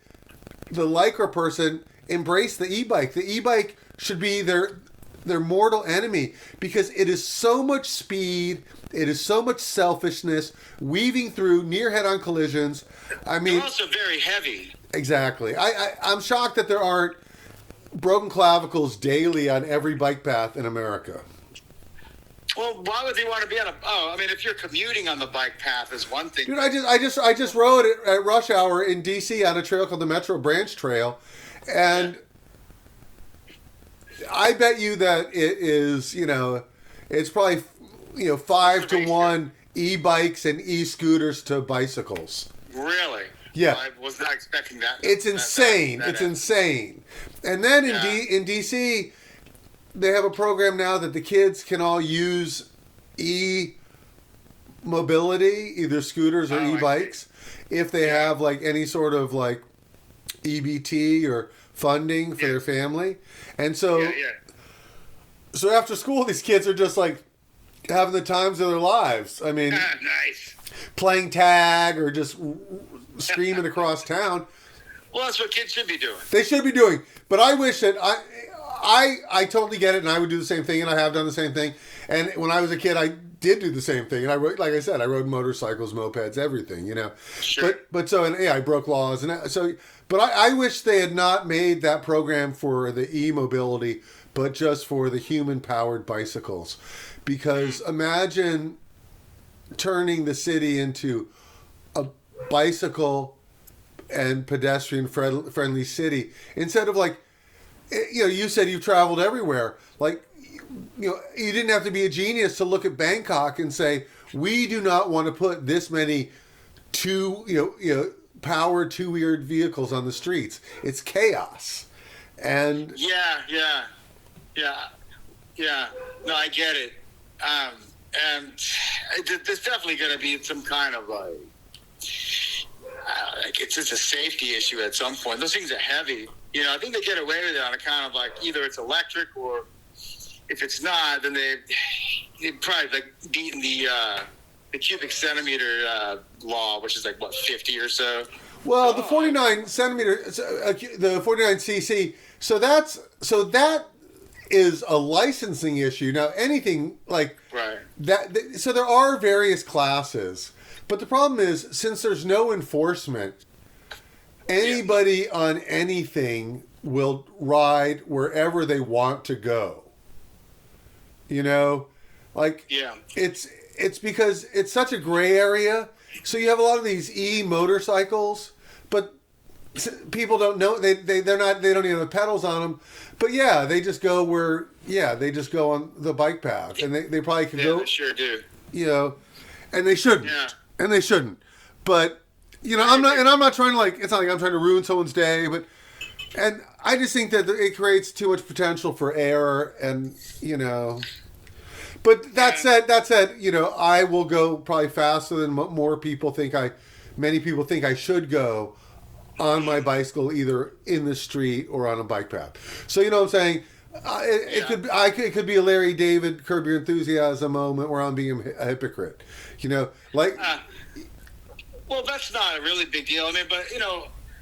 the Lycra person embrace the e-bike? The e-bike should be their mortal enemy because it is so much speed, it is so much selfishness, weaving through near head-on collisions. I mean, they're also very heavy. Exactly. I'm shocked that there aren't broken clavicles daily on every bike path in America. Well, why would they want to be on if you're commuting on the bike path is one thing. Dude, I just rode it at rush hour in DC on a trail called the Metro Branch Trail, and I bet you that it is, it's probably 5-to-1 e-bikes and e-scooters to bicycles. Really? Yeah. Well, I was not expecting that. It's insane. It's insane. And then in DC, they have a program now that the kids can all use e-mobility, either scooters or e-bikes, if they have like any sort of like EBT or funding for their family. And so, so after school, these kids are just like having the times of their lives. I mean, nice. Playing tag or just screaming across town. Well, that's what kids should be doing. They should be doing. But I wish that I totally get it, and I would do the same thing, and I have done the same thing. And when I was a kid, I did do the same thing. And I rode, like I said, I rode motorcycles, mopeds, everything, Sure. But so, and I broke laws, and so. But I wish they had not made that program for the e-mobility, but just for the human-powered bicycles, because imagine turning the city into a bicycle and pedestrian friendly city instead of like. You said you've traveled everywhere. Like, you didn't have to be a genius to look at Bangkok and say, we do not want to put this many powered two-wheeled vehicles on the streets. It's chaos. And Yeah. No, I get it. And there's definitely going to be some kind of like it's just a safety issue at some point. Those things are heavy. I think they get away with it on a kind of like either it's electric or if it's not, then they probably like beaten the cubic centimeter law, which is like what 50 or so. Well, the 49 centimeter, the 49 cc. So that is a licensing issue. Now, anything like right. that. So there are various classes, but the problem is since there's no enforcement, anybody on anything will ride wherever they want to go. Like it's because it's such a gray area. So you have a lot of these motorcycles, but people don't know they don't even have pedals on them. But yeah, they just go they just go on the bike path, and they probably could go. They sure do. And they shouldn't. Yeah. And they shouldn't. But I'm not trying to it's not like I'm trying to ruin someone's day, and I just think that it creates too much potential for error, and But that said, I will go probably faster than many people think I should go on my bicycle, either in the street or on a bike path. So you know what I'm saying? It could be a Larry David Curb Your Enthusiasm moment where I'm being a hypocrite. Well, that's not a really big deal. I mean, but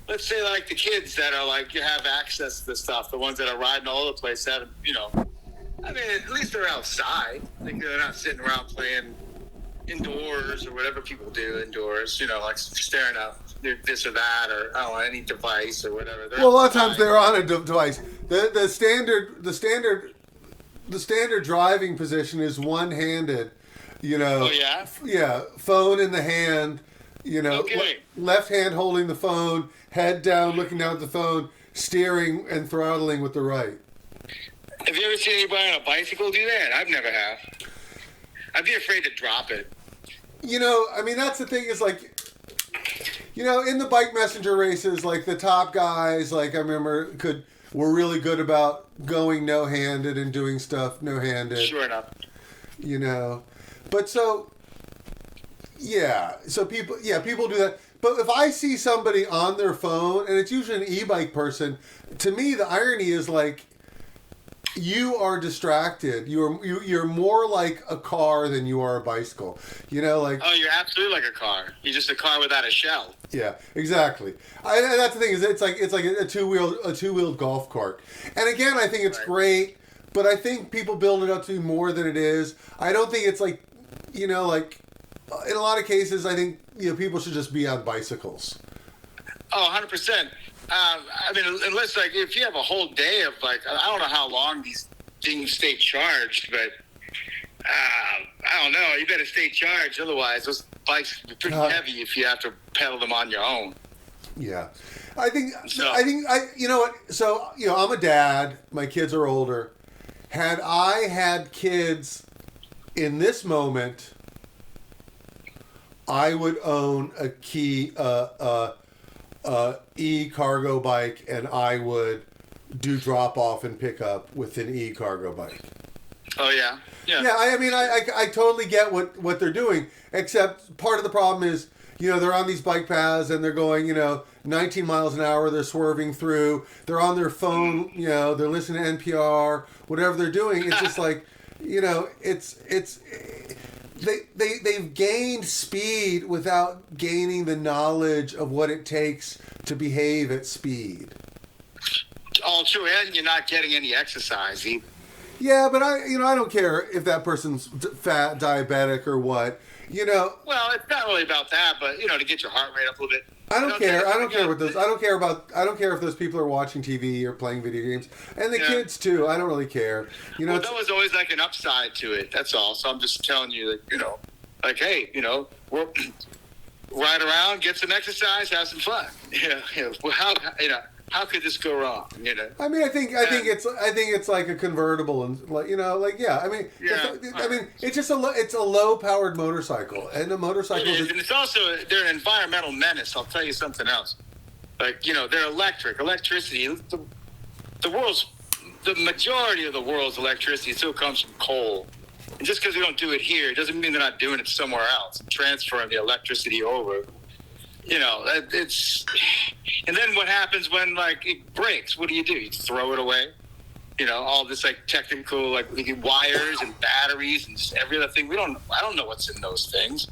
let's say like the kids that are like you have access to this stuff, the ones that are riding all over the place, I mean, at least they're outside. Like they're not sitting around playing indoors or whatever people do indoors. Like staring at this or that or any device or whatever. Well, a lot of times they're on a device. The standard driving position is one-handed. Oh yeah. Yeah, phone in the hand. Okay. Left hand holding the phone, head down, looking down at the phone, steering and throttling with the right. Have you ever seen anybody on a bicycle do that? I've never have. I'd be afraid to drop it. I mean, that's the thing is like, in the bike messenger races, like the top guys, like I remember were really good about going no-handed and doing stuff no-handed. Sure enough. But so people do that. But if I see somebody on their phone, and it's usually an e-bike person, to me the irony is like, you are distracted. You're more like a car than you are a bicycle. Oh, you're absolutely like a car. You're just a car without a shell. Yeah, exactly. That's the thing is it's like a two-wheeled golf cart. And again, I think it's great, but I think people build it up to be more than it is. I don't think it's like in a lot of cases, I think people should just be on bicycles. Oh, 100%. I mean, unless if you have a whole day of I don't know how long these things stay charged, but I don't know. You better stay charged, otherwise those bikes are pretty heavy if you have to pedal them on your own. Yeah, I think you know what? So I'm a dad. My kids are older. Had I had kids in this moment, I would own a e-cargo bike, and I would do drop off and pick up with an e-cargo bike. Oh yeah. I mean, I totally get what they're doing, except part of the problem is they're on these bike paths and they're going 19 miles an hour. They're swerving through. They're on their phone. They're listening to NPR. Whatever they're doing, it's just like They've gained speed without gaining the knowledge of what it takes to behave at speed. All true, and you're not getting any exercise either. Yeah, but I don't care if that person's fat, diabetic, or what. Well, it's not really about that, but to get your heart rate up a little bit. I don't care. I don't care what those. I don't care if those people are watching TV or playing video games, and the kids too. I don't really care. Well, there was always like an upside to it. That's all. So I'm just telling you that hey, we're ride around, get some exercise, have some fun. Well, how could this go wrong? I mean, I think it's like a convertible, and I mean, it's just it's a low powered motorcycle, and a motorcycle is, and it's also they're an environmental menace. I'll tell you something else. They're electricity. The majority of the world's electricity still comes from coal. And just because we don't do it here doesn't mean they're not doing it somewhere else. Transferring the electricity over, it's. And then what happens when like it breaks? What do? You throw it away. All this like technical like wires and batteries and just every other thing. I don't know what's in those things.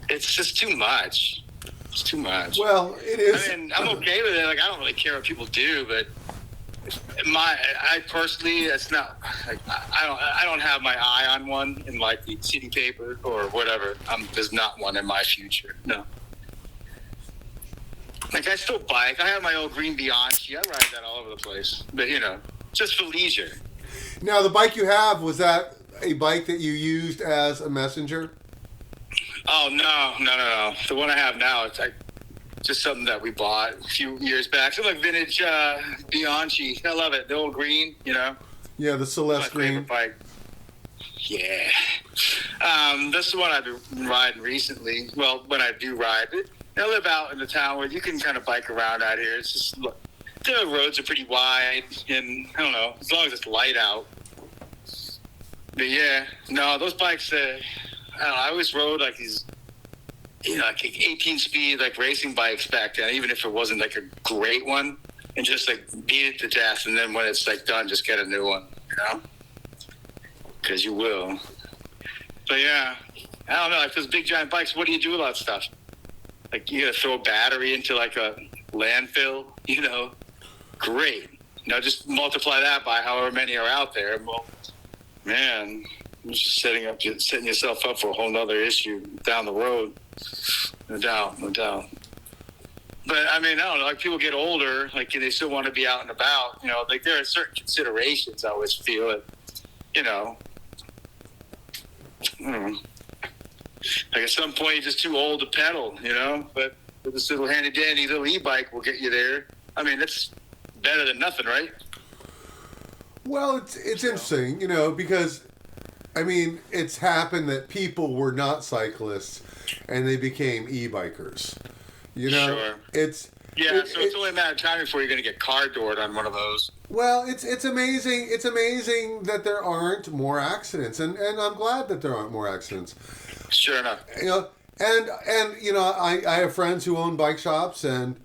It's just too much. It's too much. Well, it is. I mean, I'm okay with it. Like, I don't really care what people do, but I personally, it's not. Like, I don't have my eye on one in like the city paper or whatever. There's not one in my future. No. Like, I still bike. I have my old green Bianchi. I ride that all over the place. But just for leisure. Now, the bike you have, was that a bike that you used as a messenger? Oh, no. The one I have now, it's like just something that we bought a few years back. Some like vintage Bianchi. I love it. The old green, Yeah, the Celeste my green. favorite bike. Yeah. This is the one I've been riding recently. Well, when I do ride. I live out in the town where you can kind of bike around out here. It's just, look, the roads are pretty wide, and I don't know, as long as it's light out. But yeah, no, those bikes, I always rode like these, like 18-speed like racing bikes back then, even if it wasn't like a great one, and just like beat it to death, and then when it's like done, just get a new one, because you will. But yeah, I don't know, like those big giant bikes, what do you do with all that stuff? Like you gotta throw a battery into like a landfill, great. Just multiply that by however many are out there. Well, man, you're just setting yourself up for a whole nother issue down the road. No doubt. But I mean, I don't know, like people get older, like they still want to be out and about, like there are certain considerations I always feel that, I don't know. Like at some point you're just too old to pedal, but with this little handy dandy little e-bike will get you there. I mean, that's better than nothing, right? Well, it's interesting, because I mean, it's happened that people were not cyclists and they became e-bikers. Sure. It's only a matter of time before you're going to get car doored on one of those. Well, it's amazing. It's amazing that there aren't more accidents, and I'm glad that there aren't more accidents. Sure enough. And I have friends who own bike shops, and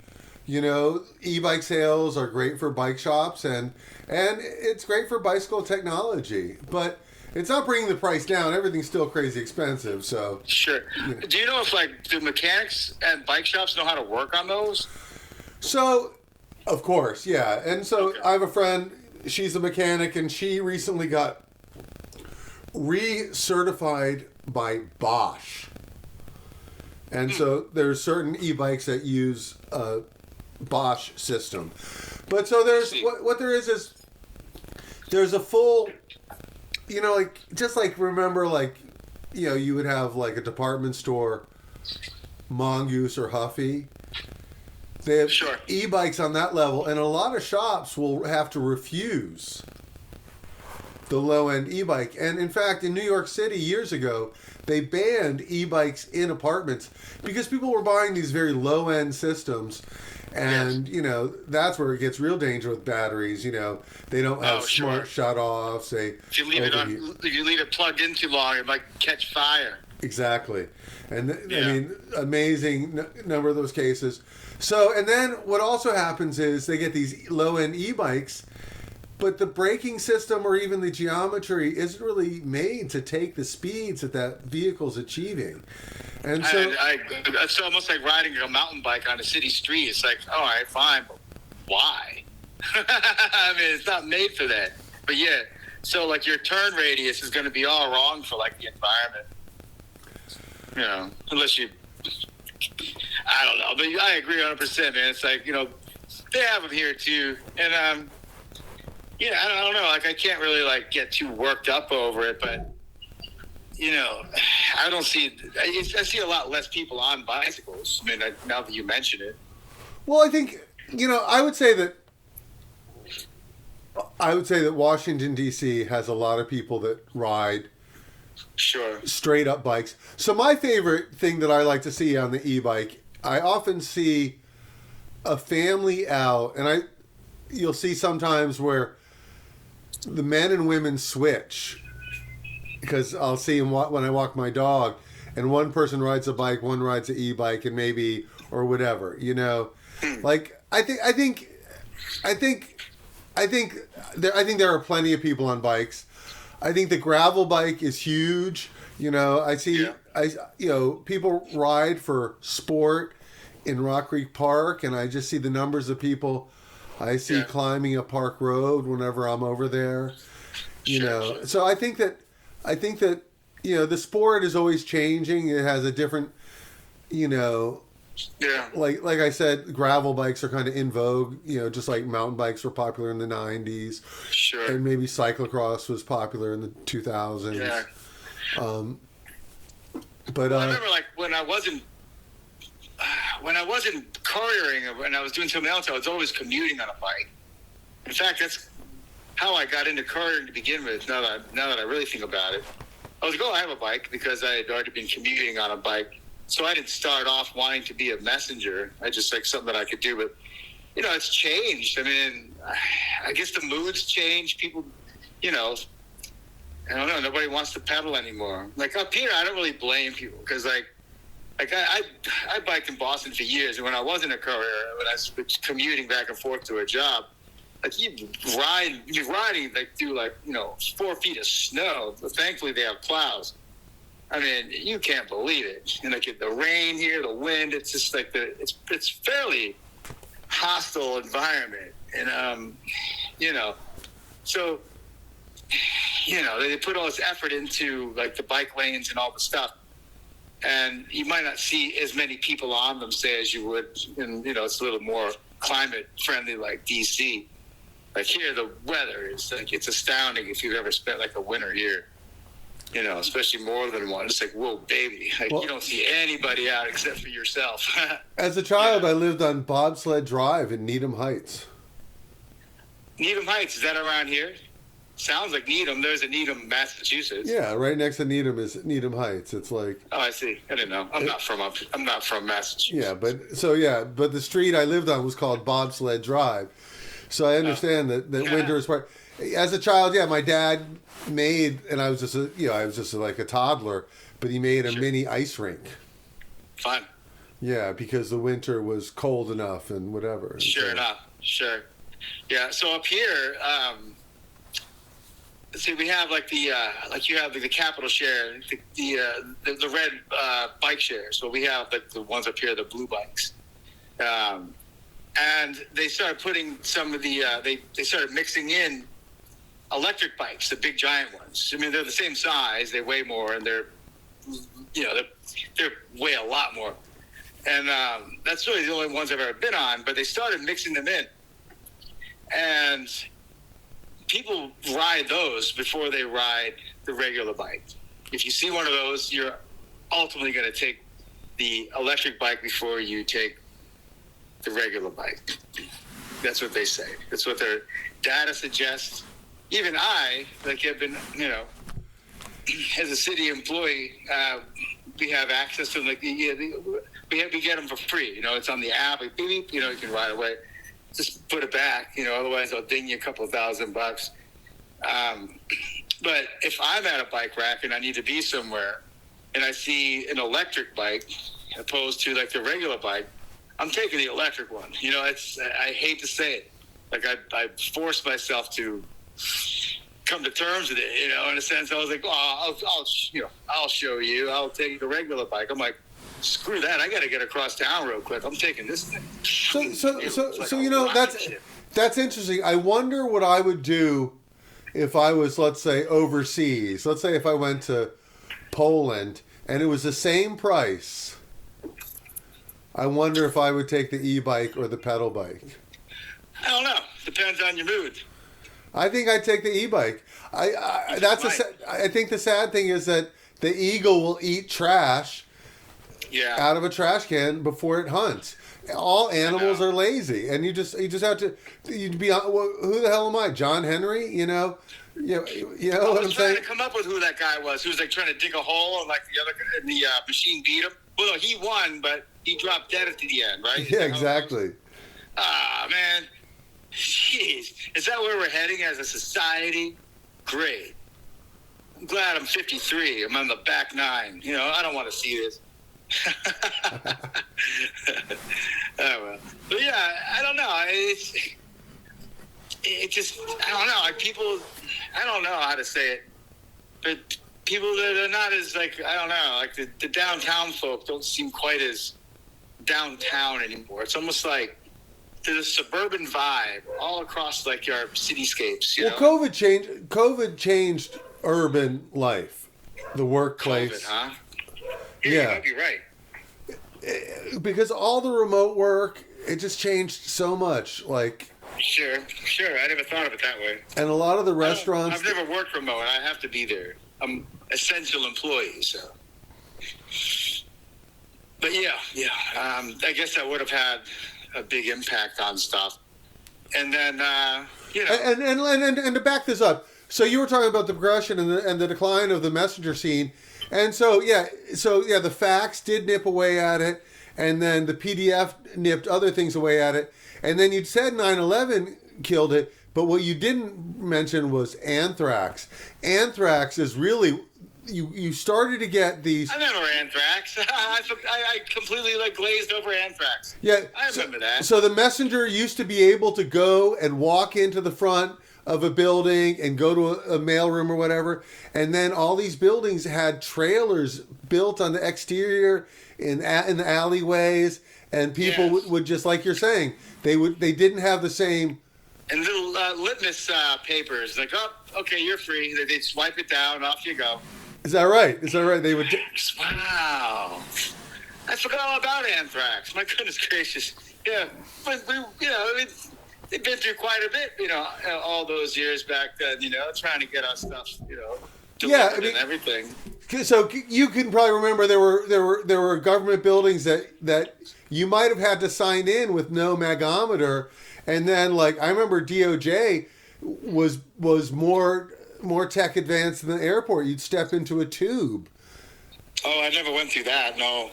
e-bike sales are great for bike shops, and it's great for bicycle technology, but it's not bringing the price down. Everything's still crazy expensive. So sure. Do you know if do mechanics at bike shops know how to work on those? So, of course, yeah. And so okay. I have a friend. She's a mechanic, and she recently got recertified by Bosch. And so there's certain e-bikes that use a Bosch system. But so there's what there is there's a full, remember you would have like a department store, Mongoose or Huffy. They have e-bikes on that level, and a lot of shops will have to refuse the low-end e-bike. And in fact, in New York City years ago, they banned e-bikes in apartments because people were buying these very low-end systems. And, that's where it gets real dangerous with batteries. They don't have smart shut-offs. If you leave it plugged in too long, it might catch fire. Exactly. And, I mean, amazing number of those cases. So, and then what also happens is they get these low-end e-bikes, but the braking system or even the geometry isn't really made to take the speeds that vehicle's achieving. And so it's almost like riding a mountain bike on a city street. It's like, all right, fine, but why? I mean, it's not made for that. But yeah, so like your turn radius is going to be all wrong for like the environment. Unless you, I don't know, but I agree 100%, man. It's like, they have them here too. And, I don't know, like I can't really like get too worked up over it, but I don't see. I see a lot less people on bicycles. I mean, now that you mention it. Well, I think I would say that Washington D.C. has a lot of people that ride straight up bikes. So my favorite thing that I like to see on the e-bike, I often see a family out, and you'll see sometimes where the men and women switch because I'll see them when I walk my dog, and one person rides a bike, one rides an e-bike, and maybe or whatever, you know. Like I think there are plenty of people on bikes. I think the gravel bike is huge. You know, I see people ride for sport in Rock Creek Park, and I just see the numbers of people I see climbing a park road whenever I'm over there. You know, so I think that you know the sport is always changing. It has a different, you know. Yeah. Like I said, gravel bikes are kind of in vogue, you know, just like mountain bikes were popular in the 90s. Sure. And maybe cyclocross was popular in the 2000s. Yeah. But I remember like when I wasn't couriering, when I was doing something else, I was always commuting on a bike. In fact, that's how I got into couriering to begin with. Now that I really think about it, I was like, I have a bike because I had already been commuting on a bike. So I didn't start off wanting to be a messenger. I just like something that I could do. But, you know, it's changed. I mean, I guess the moods change. People, you know, I don't know. Nobody wants to pedal anymore. Like up here, I don't really blame people because, like I biked in Boston for years. And when I wasn't a courier, when I was commuting back and forth to a job, like you're riding like through like, you know, 4 feet of snow. But thankfully, they have plows. I mean, you can't believe it. And like the rain here, the wind, it's just like it's fairly hostile environment. And, you know, so, you know, they put all this effort into like the bike lanes and all the stuff. And you might not see as many people on them, say, as you would. And, you know, it's a little more climate friendly like DC. Like here, the weather is like, it's astounding if you've ever spent like a winter here. You know, especially more than one. It's like, whoa, baby. Like, you don't see anybody out except for yourself. As a child, I lived on Bobsled Drive in Needham Heights. Needham Heights, is that around here? Sounds like Needham. There's a Needham, Massachusetts. Yeah, right next to Needham is Needham Heights. It's like... Oh, I see. I didn't know. I'm not from Massachusetts. Yeah, but the street I lived on was called Bobsled Drive. So I understand that winter is part... As a child, my dad made, and I was just like a toddler, but he made a mini ice rink. Fun. Yeah, because the winter was cold enough and whatever. Sure enough. Sure. Yeah. So up here, see, we have like the like you have the Capital Share, the red bike shares. So we have like the ones up here, the blue bikes. And they started putting some of the they started mixing in electric bikes, the big giant ones. I mean, they're the same size, they weigh more, and they're weigh a lot more. And that's really the only ones I've ever been on, but they started mixing them in. And people ride those before they ride the regular bike. If you see one of those, you're ultimately going to take the electric bike before you take the regular bike. That's what they say. That's what their data suggests. Even I, like, have been, you know, as a city employee, we have access to them. Like, we get them for free. You know, it's on the app. Like, beep, beep, you know, you can ride away. Just put it back. You know, otherwise they'll ding you a couple $1,000. But if I'm at a bike rack and I need to be somewhere, and I see an electric bike opposed to like the regular bike, I'm taking the electric one. You know, I hate to say it. Like I forced myself to come to terms with it, you know, in a sense. I was like, I'll show you. I'll take the regular bike. I'm like, screw that. I got to get across town real quick. I'm taking this thing. So you know, that's interesting. I wonder what I would do if I was, let's say, overseas. Let's say if I went to Poland and it was the same price. I wonder if I would take the e-bike or the pedal bike. I don't know. Depends on your mood. I think I'd take the e-bike. I think the sad thing is that the eagle will eat trash out of a trash can before it hunts. All animals are lazy, and you just have to. You'd be who the hell am I, John Henry? You know what I'm saying? I was trying to come up with who that guy was. Who was like trying to dig a hole, and like the machine beat him. Well, no, he won, but he dropped dead at the end, right? Yeah, exactly. Man. Jeez. Is that where we're heading as a society? Great. glad I'm 53. I'm on the back nine. You know, I don't want to see this. Oh, well. But yeah, I don't know. It just, I don't know. Like people, I don't know how to say it, but people that are not as like, I don't know, like the downtown folk don't seem quite as downtown anymore. It's almost like there's a suburban vibe all across like our cityscapes. You know? COVID changed urban life, the workplace. COVID, huh? Yeah. You might be right. Because all the remote work, it just changed so much. Like, Sure. I never thought of it that way. and a lot of the restaurants. I've never worked remote. I have to be there. I'm essential employee, so. But yeah. I guess that would have had a big impact on stuff. And then, you know. And to back this up, so you were talking about the progression and the decline of the messenger scene, and so the fax did nip away at it, and then the PDF nipped other things away at it, and then you'd said 9/11 killed it, but what you didn't mention was anthrax. Anthrax is really you started to get these. I remember anthrax. I completely like glazed over anthrax. Yeah, I remember that. So the messenger used to be able to go and walk into the front of a building and go to a mailroom or whatever, and then all these buildings had trailers built on the exterior in the alleyways, and people would just, like you're saying, they didn't have the same. And little litmus papers, like, oh, okay, you're free. They'd swipe it down, off you go. Is that right? They would. Wow. I forgot all about anthrax. My goodness gracious. Yeah, but they've been through quite a bit, all those years back then, trying to get our stuff, delivered and everything. So you can probably remember there were government buildings that you might have had to sign in with no magometer, and then like I remember DOJ was more tech advanced than the airport. You'd step into a tube. Oh, I never went through that, no.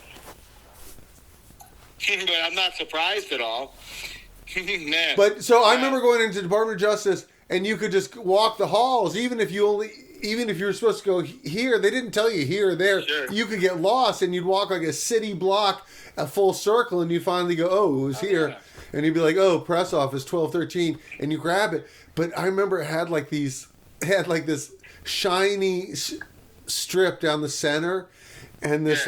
But I'm not surprised at all. Man. But so I remember going into the Department of Justice, and you could just walk the halls, even if you were supposed to go here, they didn't tell you here or there. Sure. You could get lost, and you'd walk like a city block, a full circle, and you finally go, oh, it was here. Yeah. And you'd be like, oh, press office 1213, and you grab it. But I remember it had like this shiny strip down the center, and this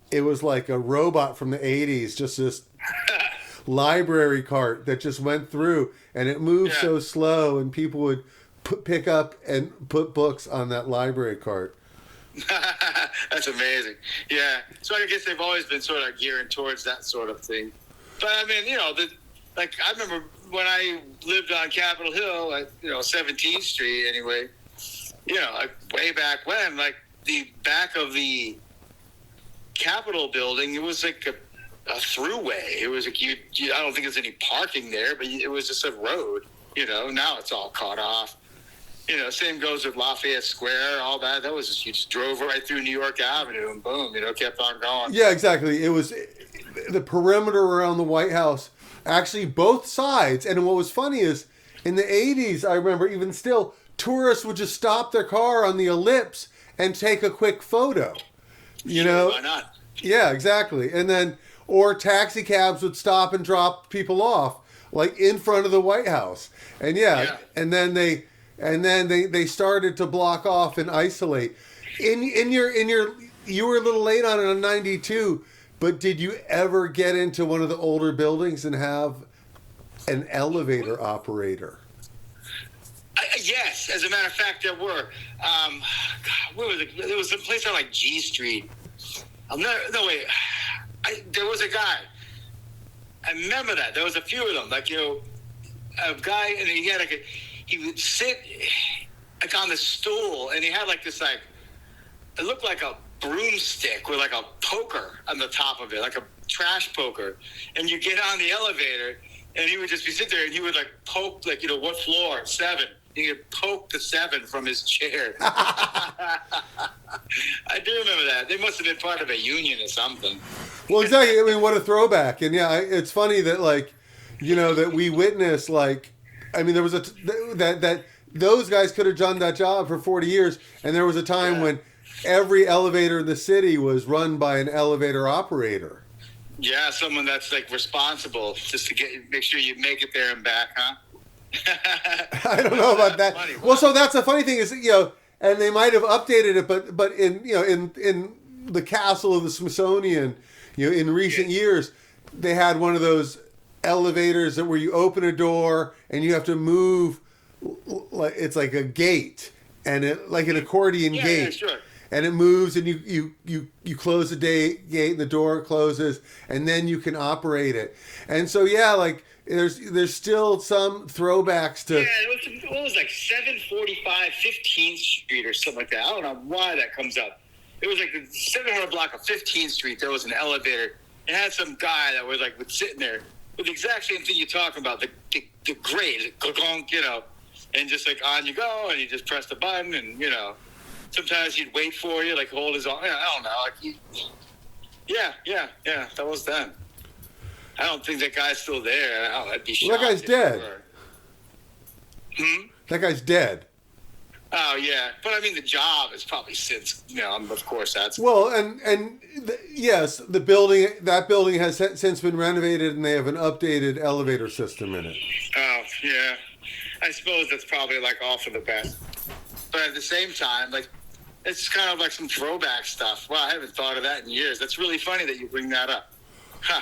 it was like a robot from the 80s, just this library cart that just went through, and it moved so slow, and people would pick up and put books on that library cart. That's amazing. Yeah. So I guess they've always been sort of gearing towards that sort of thing. But I mean, I remember when I lived on Capitol Hill at 17th Street anyway. Like way back when, like the back of the Capitol building, it was like a throughway. It was like I don't think there's any parking there, but it was just a road. Now it's all cut off. Same goes with Lafayette Square, all that. That was just, you just drove right through New York Avenue and boom, kept on going. Yeah, exactly. It was the perimeter around the White House, actually both sides. And what was funny is in the 80s, I remember even still, tourists would just stop their car on the ellipse and take a quick photo. Why not? Yeah, exactly. And then, or taxi cabs would stop and drop people off, like in front of the White House. And and then they started to block off and isolate. You were a little late on it on 92, but did you ever get into one of the older buildings and have an elevator operator? Yes, as a matter of fact, there were. Where was it? There was a place on like G Street. There was a guy. I remember that. There was a few of them. Like, a guy, and he would sit like on the stool, and he had like this it looked like a broomstick with like a poker on the top of it, like a trash poker. And you get on the elevator, and he would just be sitting there, and he would like poke, what floor? 7. He could poke the 7 from his chair. I do remember that. They must have been part of a union or something. Well, exactly. I mean, what a throwback. And yeah, it's funny that that we witnessed there was that those guys could have done that job for 40 years. And there was a time when every elevator in the city was run by an elevator operator. Yeah, someone that's like responsible just to make sure you make it there and back, huh? I don't know about that. Funny. Well, so that's the funny thing is, and they might have updated it, but in the castle of the Smithsonian, in recent years, they had one of those elevators where you open a door and you have to move, like it's like a gate, and it like an accordion gate. Yeah, sure. And it moves, and you close the gate, and the door closes, and then you can operate it. And so like there's still some throwbacks to. Yeah, it was like 745 15th Street or something like that. I don't know why that comes up. It was like the 700 block of 15th Street. There was an elevator. It had some guy that was sitting there with the exact same thing you're talking about. The grate, and just on you go, and you just press the button, and sometimes he'd wait for you, hold his arm. I don't know. Yeah. That was then. I don't think that guy's still there. I'd be shocked. Well, that guy's dead. That guy's dead. Oh yeah, but I mean the job is probably since of course that's well, and yes, that building has since been renovated, and they have an updated elevator system in it. Oh yeah, I suppose that's probably all for the best. But at the same time, it's kind of like some throwback stuff. Wow, I haven't thought of that in years. That's really funny that you bring that up. Huh.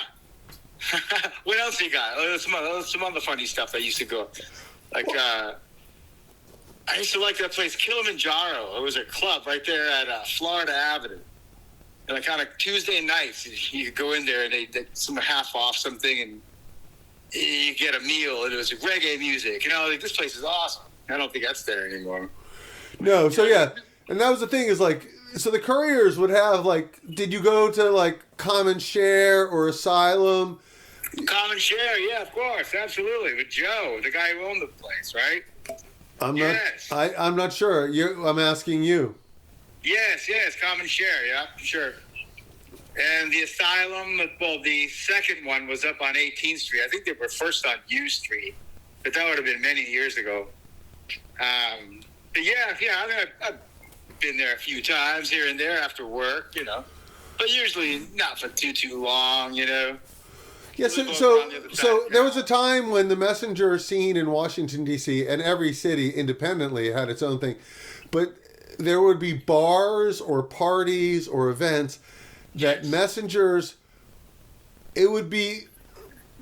What else you got? Some other funny stuff that used to go. I used to like that place, Kilimanjaro. It was a club right there at Florida Avenue. And kind of Tuesday nights, you could go in there and they some half off something, and you get a meal, and it was reggae music. This place is awesome. I don't think that's there anymore. No, so yeah. And that was the thing is so the couriers would have did you go to Common Share or Asylum? Common Share, yeah, of course, absolutely. With Joe, the guy who owned the place, right? I'm not sure. I'm asking you. Yes, Common Share, yeah, sure. And the Asylum, well, the second one was up on 18th Street. I think they were first on U Street, but that would have been many years ago. But I've been there a few times here and there after work, but usually not for too long, Yeah, so there was a time when the messenger scene in Washington, D.C., and every city independently had its own thing, but there would be bars or parties or events that messengers, it would be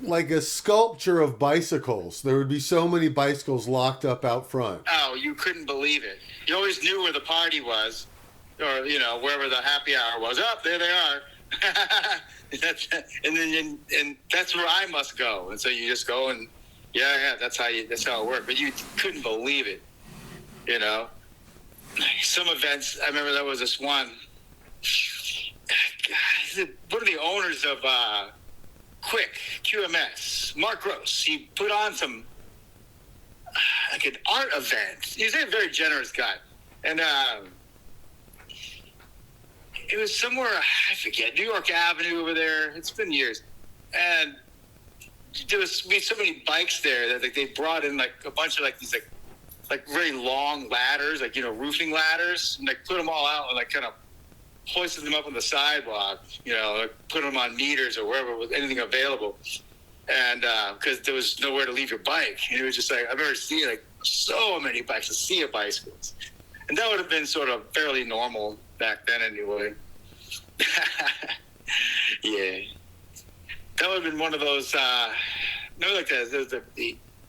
like a sculpture of bicycles. There would be so many bicycles locked up out front. Oh, you couldn't believe it. You always knew where the party was, or, wherever the happy hour was. Oh, there they are. and that's where I must go. And so you just go and that's how it worked. But you couldn't believe it, Some events. I remember there was this one. One of the owners of Quick QMS, Mark Gross. He put on some an art event. He's a very generous guy, and it was somewhere, I forget, New York Avenue over there. It's been years. And there was so many bikes there that they brought in a bunch of these very long ladders, roofing ladders, and put them all out and kind of hoisted them up on the sidewalk, put them on meters or wherever was anything available. And because there was nowhere to leave your bike. And it was just I've never seen so many bikes, a sea of bicycles. And that would have been sort of fairly normal back then anyway. Yeah. That would have been one of those, the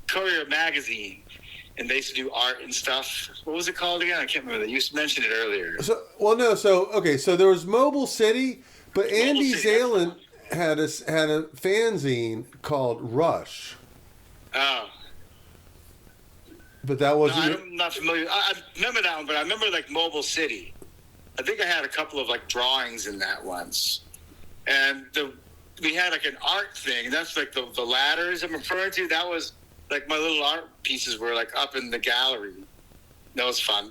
Courier magazine, and they used to do art and stuff. What was it called again? I can't remember. You mentioned it earlier. So there was Mobile City, but Andy Zalan had a fanzine called Rush. Oh. But that wasn't... No, I'm not familiar. I remember that one, but I remember Mobile City. I think I had a couple of drawings in that once. And we had an art thing. That's the ladders I'm referring to. That was my little art pieces were up in the gallery. That was fun.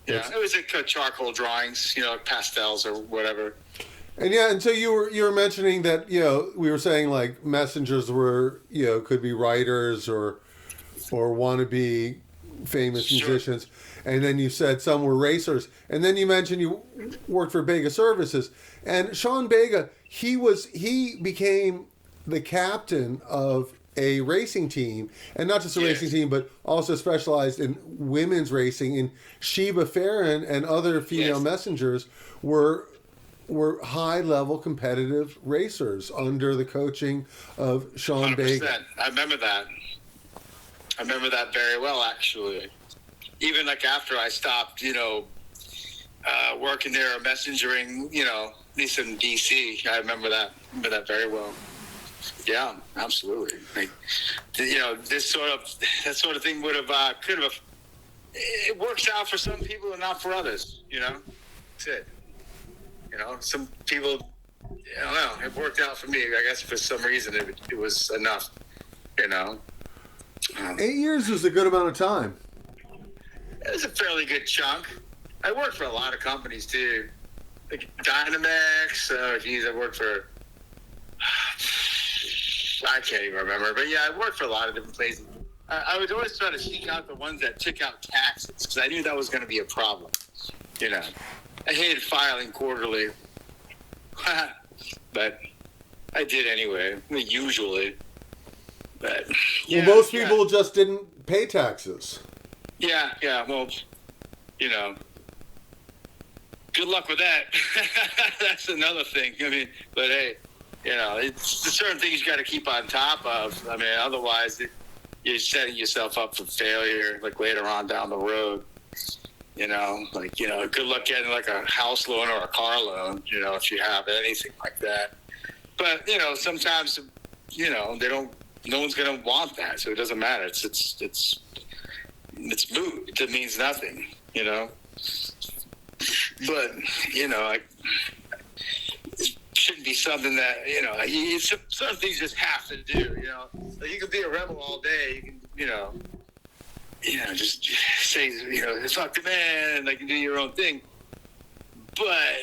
Yeah, it was charcoal drawings, pastels or whatever. And so you were mentioning that we were saying messengers were could be writers or wannabe famous Sure. musicians, and then you said some were racers, and then you mentioned you worked for Bega Services, and Sean Bega, he became the captain of a racing team, and not just a racing team, but also specialized in women's racing. And Sheba Farron and other female messengers were high level competitive racers under the coaching of Sean 100%. Bega. I remember that. I remember that very well, actually. Even like after I stopped, working there or messengering, at least in DC, I remember that very well. Yeah, absolutely. Like, that sort of thing would have, could have, it works out for some people and not for others, That's it. Some people, I don't know, it worked out for me. I guess for some reason it was enough, 8 years is a good amount of time. It was a fairly good chunk. I worked for a lot of companies too, like Dynamex. I worked for, I can't even remember, but yeah, I worked for a lot of different places. I would always try to seek out the ones that took out taxes because I knew that was going to be a problem. I hated filing quarterly, but I did anyway, usually. But Most people just didn't pay taxes. Yeah. Well, good luck with that. That's another thing. But hey, it's certain things you got to keep on top of. Otherwise, you're setting yourself up for failure, like later on down the road. Good luck getting like a house loan or a car loan, if you have anything like that. But, sometimes, they don't, no one's going to want that. So it doesn't matter. It's moot. It means nothing, But, it shouldn't be something that, certain things just have to do, Like you can be a rebel all day. You can, just say, fuck the man, like, do your own thing. But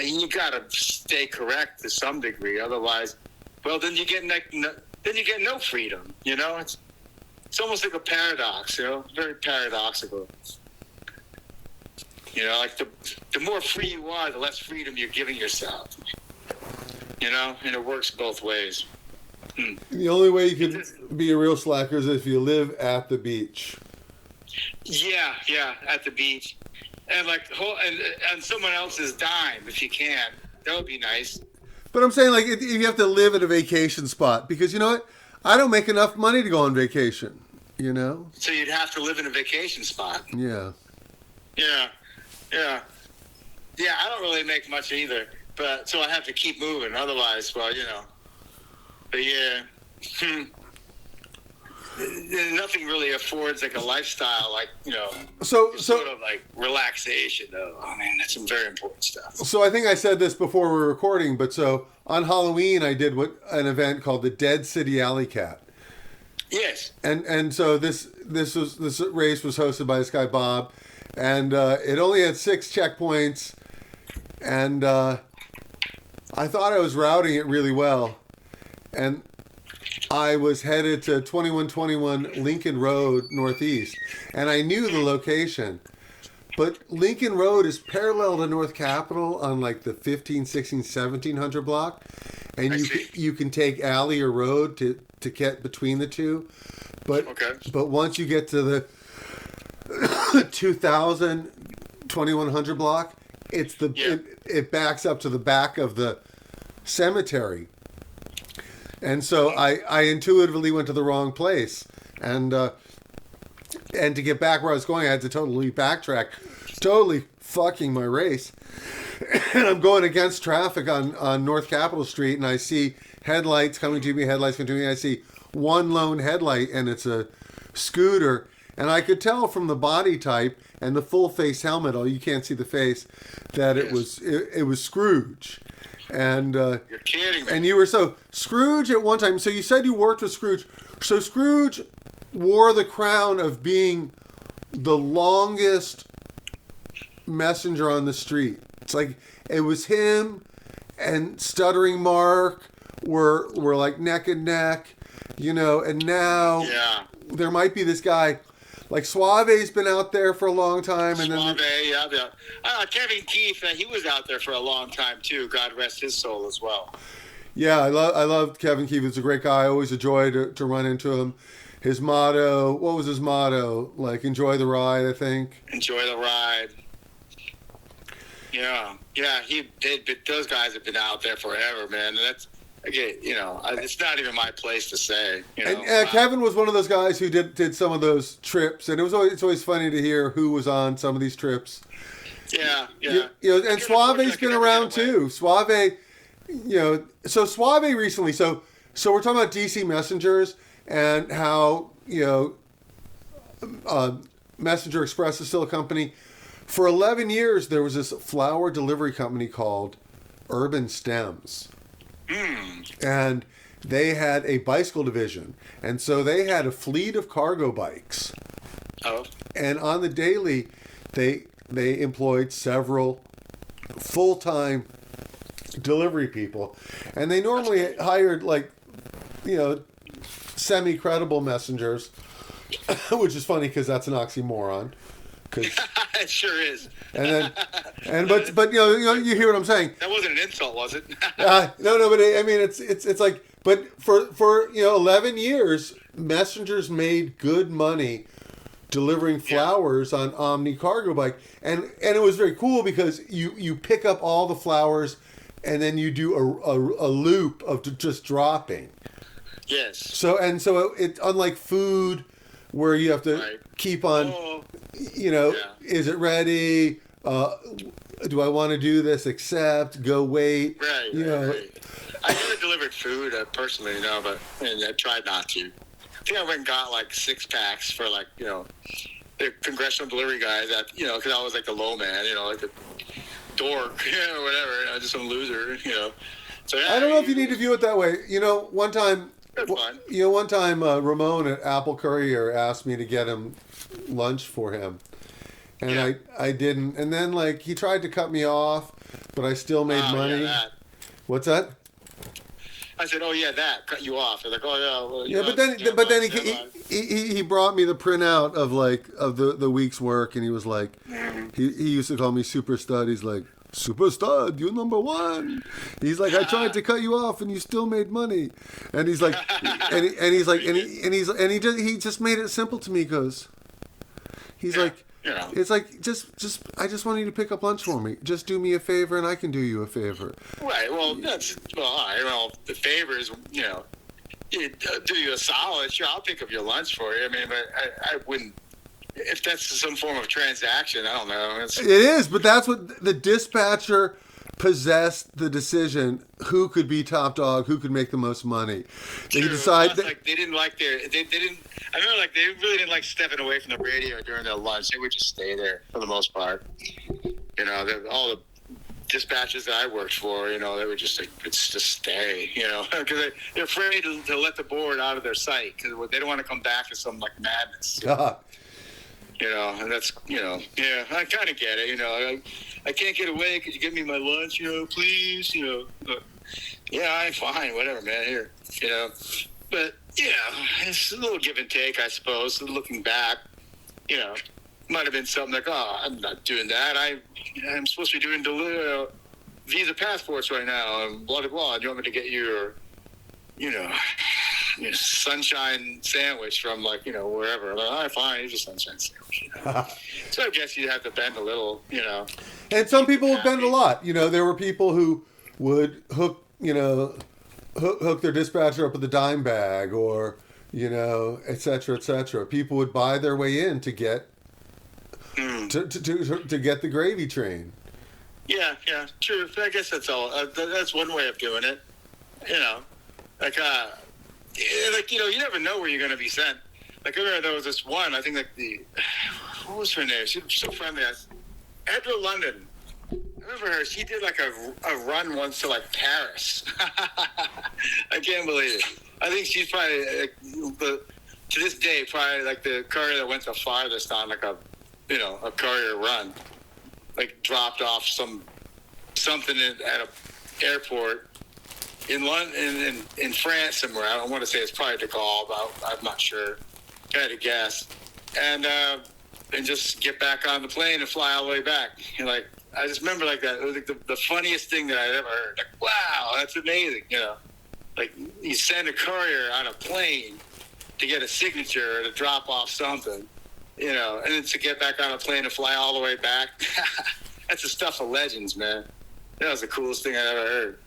you gotta stay correct to some degree. Otherwise, well, then you get no freedom. It's almost like a paradox. Very paradoxical. Like the more free you are, the less freedom you're giving yourself. And it works both ways. The only way you can be a real slacker is if you live at the beach. Yeah, at the beach, and and someone else's dime if you can. That would be nice. But I'm saying, like, if you have to live at a vacation spot, because you know what, I don't make enough money to go on vacation. So you'd have to live in a vacation spot. Yeah. Yeah. I don't really make much either, but so I have to keep moving. Otherwise, well, But yeah, nothing really affords like a lifestyle, like So sort of like relaxation, though. Oh man, that's some very important stuff. So I think I said this before we were recording, but so on Halloween I did an event called the Dead City Alley Cat. Yes. And so this race was hosted by this guy Bob, and it only had 6 checkpoints, and I thought I was routing it really well. And I was headed to 2121 Lincoln Road Northeast, and I knew the location. But Lincoln Road is parallel to North Capitol on like the 15, 16, 1700 block, and you can take alley or road to get between the two. But once you get to the 2000, 2100 block, it backs up to the back of the cemetery. And so I intuitively went to the wrong place, and to get back where I was going, I had to totally backtrack, totally fucking my race. And I'm going against traffic on North Capitol Street, and I see headlights coming to me. I see one lone headlight, and it's a scooter, and I could tell from the body type and the full face helmet, you can't see the face, that it was Scrooge. And You're kidding me. And you were Scrooge at one time. So you said you worked with Scrooge. So Scrooge wore the crown of being the longest messenger on the street. It's like it was him and Stuttering Mark were like neck and neck, And now there might be this guy like Suave's been out there for a long time, and Suave, then yeah. Kevin Keefe, he was out there for a long time too. God rest his soul as well. yeah, I loved Kevin Keefe. He's a great guy. I always enjoyed to run into him. His motto, what was his motto? Like, enjoy the ride, I think. Enjoy the ride. Yeah. Those guys have been out there forever, man. And that's, again, it's not even my place to say. And Kevin was one of those guys who did some of those trips, and it's always funny to hear who was on some of these trips. Yeah. And Suave's been around too. Suave, so Suave recently. So we're talking about DC Messengers and how Messenger Express is still a company. For 11 years, there was this flower delivery company called Urban Stems. And they had a bicycle division. And so they had a fleet of cargo bikes. Oh. And on the daily, they employed several full-time delivery people. And they normally hired, semi-credible messengers, which is funny because that's an oxymoron. It sure is. But you hear what I'm saying. That wasn't an insult, was it? No, but I mean it's like, but for 11 years, messengers made good money delivering flowers on Omni cargo bike, and it was very cool because you pick up all the flowers, and then you do a loop of just dropping. Yes. So it unlike food, where you have to keep on. Is it ready? Do I want to do this? Accept, go wait. Right. I never delivered food personally, but I tried not to. I think I went and got 6 packs for the congressional delivery guys because I was like the low man, like a dork, whatever, just some loser, So I don't know if you need to view it that way. One time. One time Ramon at Apple Courier asked me to get him lunch for him, and I didn't. And then he tried to cut me off, but I still made money. Yeah, What's that? I said, "Oh yeah, that cut you off." They're like, "Oh yeah, well, but then he brought me the printout of the week's work, and he was like, he used to call me Super Stud. He's like, Super Stud, you're number one. He's like, I tried to cut you off, and you still made money. And he's like, he just made it simple to me. He goes, it's like I just want you to pick up lunch for me. Just do me a favor, and I can do you a favor. Right. Well, the favors, do you a solid. Sure, I'll pick up your lunch for you. I mean, but I wouldn't. If that's some form of transaction, I don't know. It is, but that's what the dispatcher possessed the decision. Who could be top dog? Who could make the most money? They decide. They didn't like they didn't. I remember they really didn't like stepping away from the radio during their lunch. They would just stay there for the most part. All the dispatchers that I worked for, they would just stay, because they're afraid to let the board out of their sight because they don't want to come back to some madness. And that's, I kind of get it, I can't get away. Could you give me my lunch, please, I'm fine, whatever, man, here, but, it's a little give and take, I suppose, looking back, might have been something like, I'm not doing that, I'm supposed to be doing visa passports right now, and blah, blah, blah, do you want me to get your, sunshine sandwich from wherever. I'm like, all right, fine, it's a sunshine sandwich. So I guess you have to bend a little, And some people would bend a lot. There were people who would hook their dispatcher up with a dime bag, or et cetera, et cetera. People would buy their way in to get to get the gravy train. Yeah, true. I guess that's all. That's one way of doing it. You never know where you're going to be sent. I remember there was this one, I think what was her name? She was so friendly. Edra London. I remember her. She did a run once to Paris. I can't believe it. I think she's probably, to this day, probably the courier that went the farthest on a courier run. Dropped off something at an airport in London, in France somewhere. I don't want to say it's probably De Gaulle, but I'm not sure. I had to guess. and just get back on the plane and fly all the way back. And like, I just remember like that. It was like the funniest thing that I'd ever heard. Like, wow, that's amazing. You know, like you send a courier on a plane to get a signature or to drop off something, you know, and then to get back on a plane and fly all the way back. That's the stuff of legends, man. That was the coolest thing I ever heard.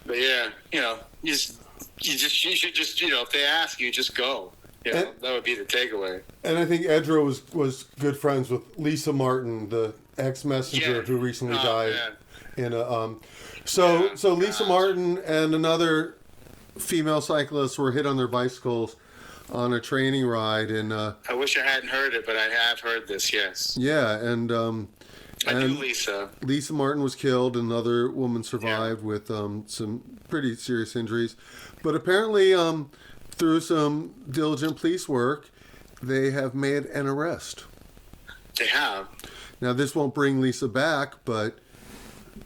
But yeah, you know, you should just, you know, if they ask you, just go. You know, that would be the takeaway. And I think Edra was good friends with Lisa Martin, the ex-messenger who recently died. Man. In a so Lisa Martin and another female cyclist were hit on their bicycles on a training ride in. I wish I hadn't heard it, but I have heard this. Yes. Yeah, and I knew Lisa. Lisa Martin was killed, and another woman survived with some pretty serious injuries. But apparently, through some diligent police work, they have made an arrest. They have. Now, this won't bring Lisa back, but,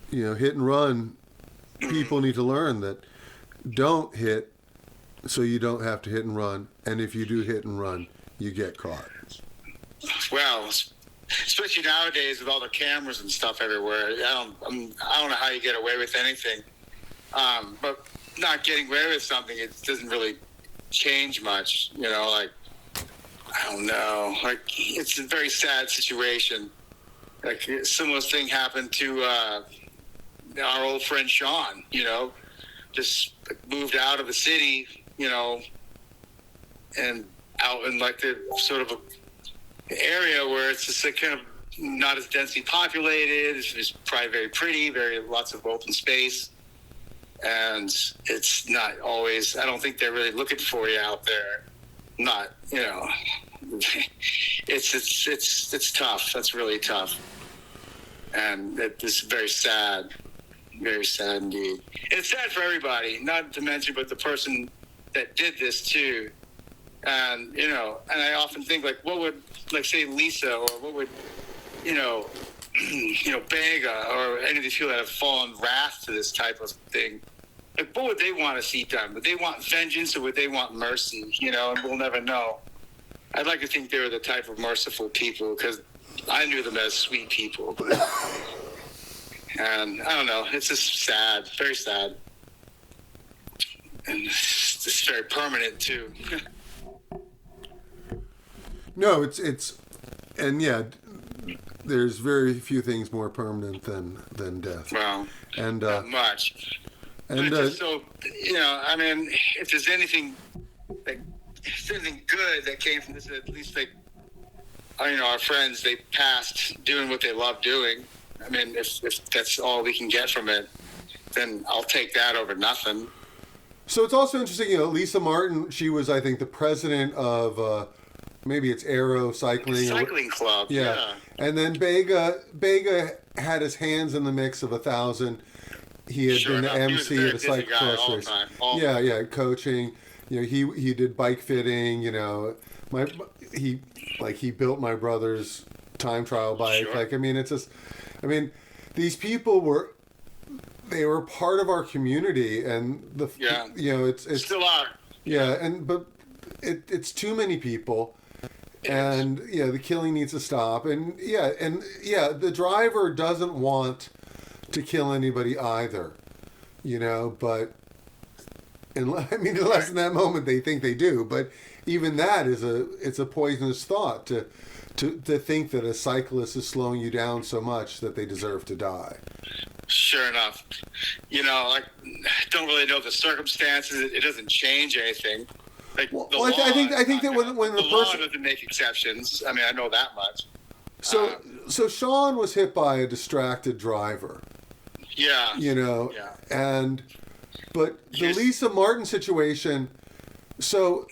you know, hit and run, people need to learn that don't hit so you don't have to hit and run. And if you do hit and run, you get caught. Well, especially nowadays with all the cameras and stuff everywhere, I don't know how you get away with anything. But not getting away with something, it doesn't really change much. You know, like, I don't know. Like, it's a very sad situation. Like, a similar thing happened to our old friend Sean, you know, just moved out of the city, you know, and out in like the sort of a area where it's just like kind of not as densely populated. It's probably very pretty, lots of open space. And it's not always, I don't think they're really looking for you out there. Not, you know, it's tough. That's really tough. And it's very sad indeed. And it's sad for everybody, not to mention, but the person that did this too. And, you know, and I often think, like, what would, like, say Lisa, or what would, you know, Bega, or any of these people that have fallen wrath to this type of thing, like, what would they want to see done? Would they want vengeance, or would they want mercy? You know, and we'll never know. I'd like to think they were the type of merciful people, because I knew them as sweet people. But, and I don't know, it's just sad, very sad. And it's just very permanent, too. No, it's and yeah, there's very few things more permanent than death. Well, and not much. And but so, you know, I mean, if there's anything good that came from this, at least you know, our friends, they passed doing what they love doing. I mean, if that's all we can get from it, then I'll take that over nothing. So it's also interesting, you know, Lisa Martin, she was, I think, the president of maybe it's Aero Cycling Club. Yeah. And then Bega had his hands in the mix of 1,000. He had been the MC of a cyclocross race. Yeah, coaching. You know, he did bike fitting. You know, he built my brother's time trial bike. Sure. Like, I mean, it's just, I mean, these people were part of our community, and you know, it's still are. Yeah, but it's too many people. And yeah, the killing needs to stop. And the driver doesn't want to kill anybody either, you know. But unless in that moment they think they do. But even that it's a poisonous thought to think that a cyclist is slowing you down so much that they deserve to die. Sure enough, you know, like, I don't really know the circumstances. It doesn't change anything. Like, I think that when the law person doesn't make exceptions. I mean, I know that much. So Sean was hit by a distracted driver. Yeah. You know. Yeah. But the Lisa Martin situation. So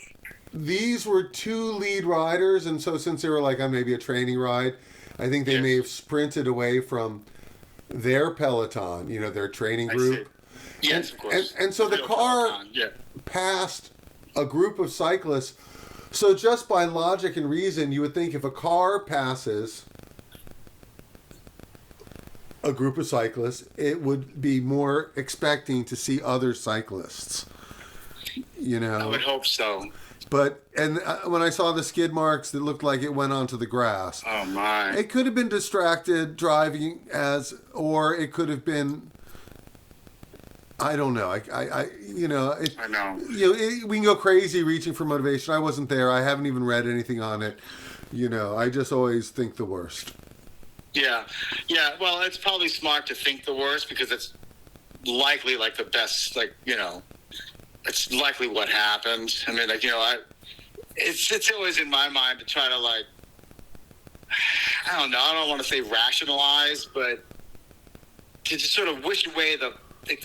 these were two lead riders, and so since they were like on maybe a training ride, I think they may have sprinted away from their peloton. You know, their training group. Yes, of course. And so the car passed a group of cyclists. So just by logic and reason, you would think if a car passes a group of cyclists, it would be more expecting to see other cyclists. You know, I would hope so. But when I saw the skid marks, it looked like it went onto the grass. Oh my! It could have been distracted driving, or it could have been. I don't know. I know. I know. We can go crazy reaching for motivation. I wasn't there. I haven't even read anything on it. I just always think the worst. Yeah. Well, it's probably smart to think the worst because it's likely like the best. It's likely what happened. I mean, it's always in my mind to try to I don't know. I don't want to say rationalize, but to just sort of wish away the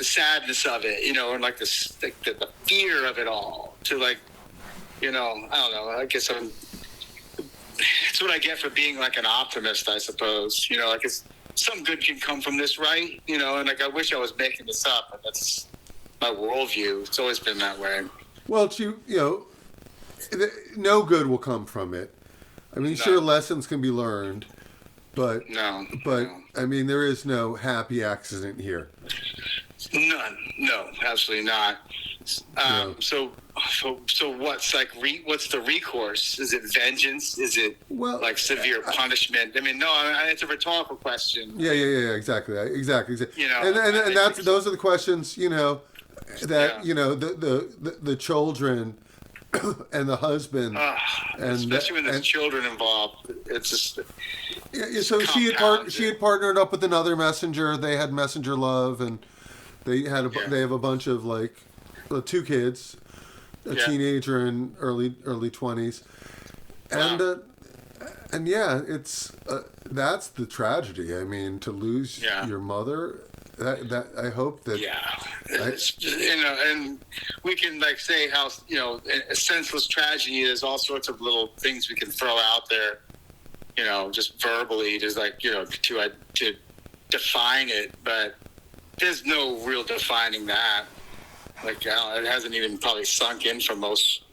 sadness of it, and the fear of it all. To I don't know. I guess it's what I get for being an optimist, I suppose. It's some good can come from this, right? And I wish I was making this up, but that's my worldview. It's always been that way. Well, no good will come from it. I mean, sure, lessons can be learned, but I mean, there is no happy accident here. None. No, absolutely not. No. So what's what's the recourse? Is it vengeance? Is it severe punishment? I mean, no. It's a rhetorical question. Yeah. Exactly. And those are the questions. The children and the husband, and especially when there's children involved, it's just. So she had partnered up with another messenger. They had messenger love, and they have a bunch of two kids, a teenager and early 20s, and it's that's the tragedy. I mean, to lose your mother. That I hope that and we can say how a senseless tragedy. There's all sorts of little things we can throw out there, just verbally, just to define it, but there's no real defining that. It hasn't even probably sunk in for most,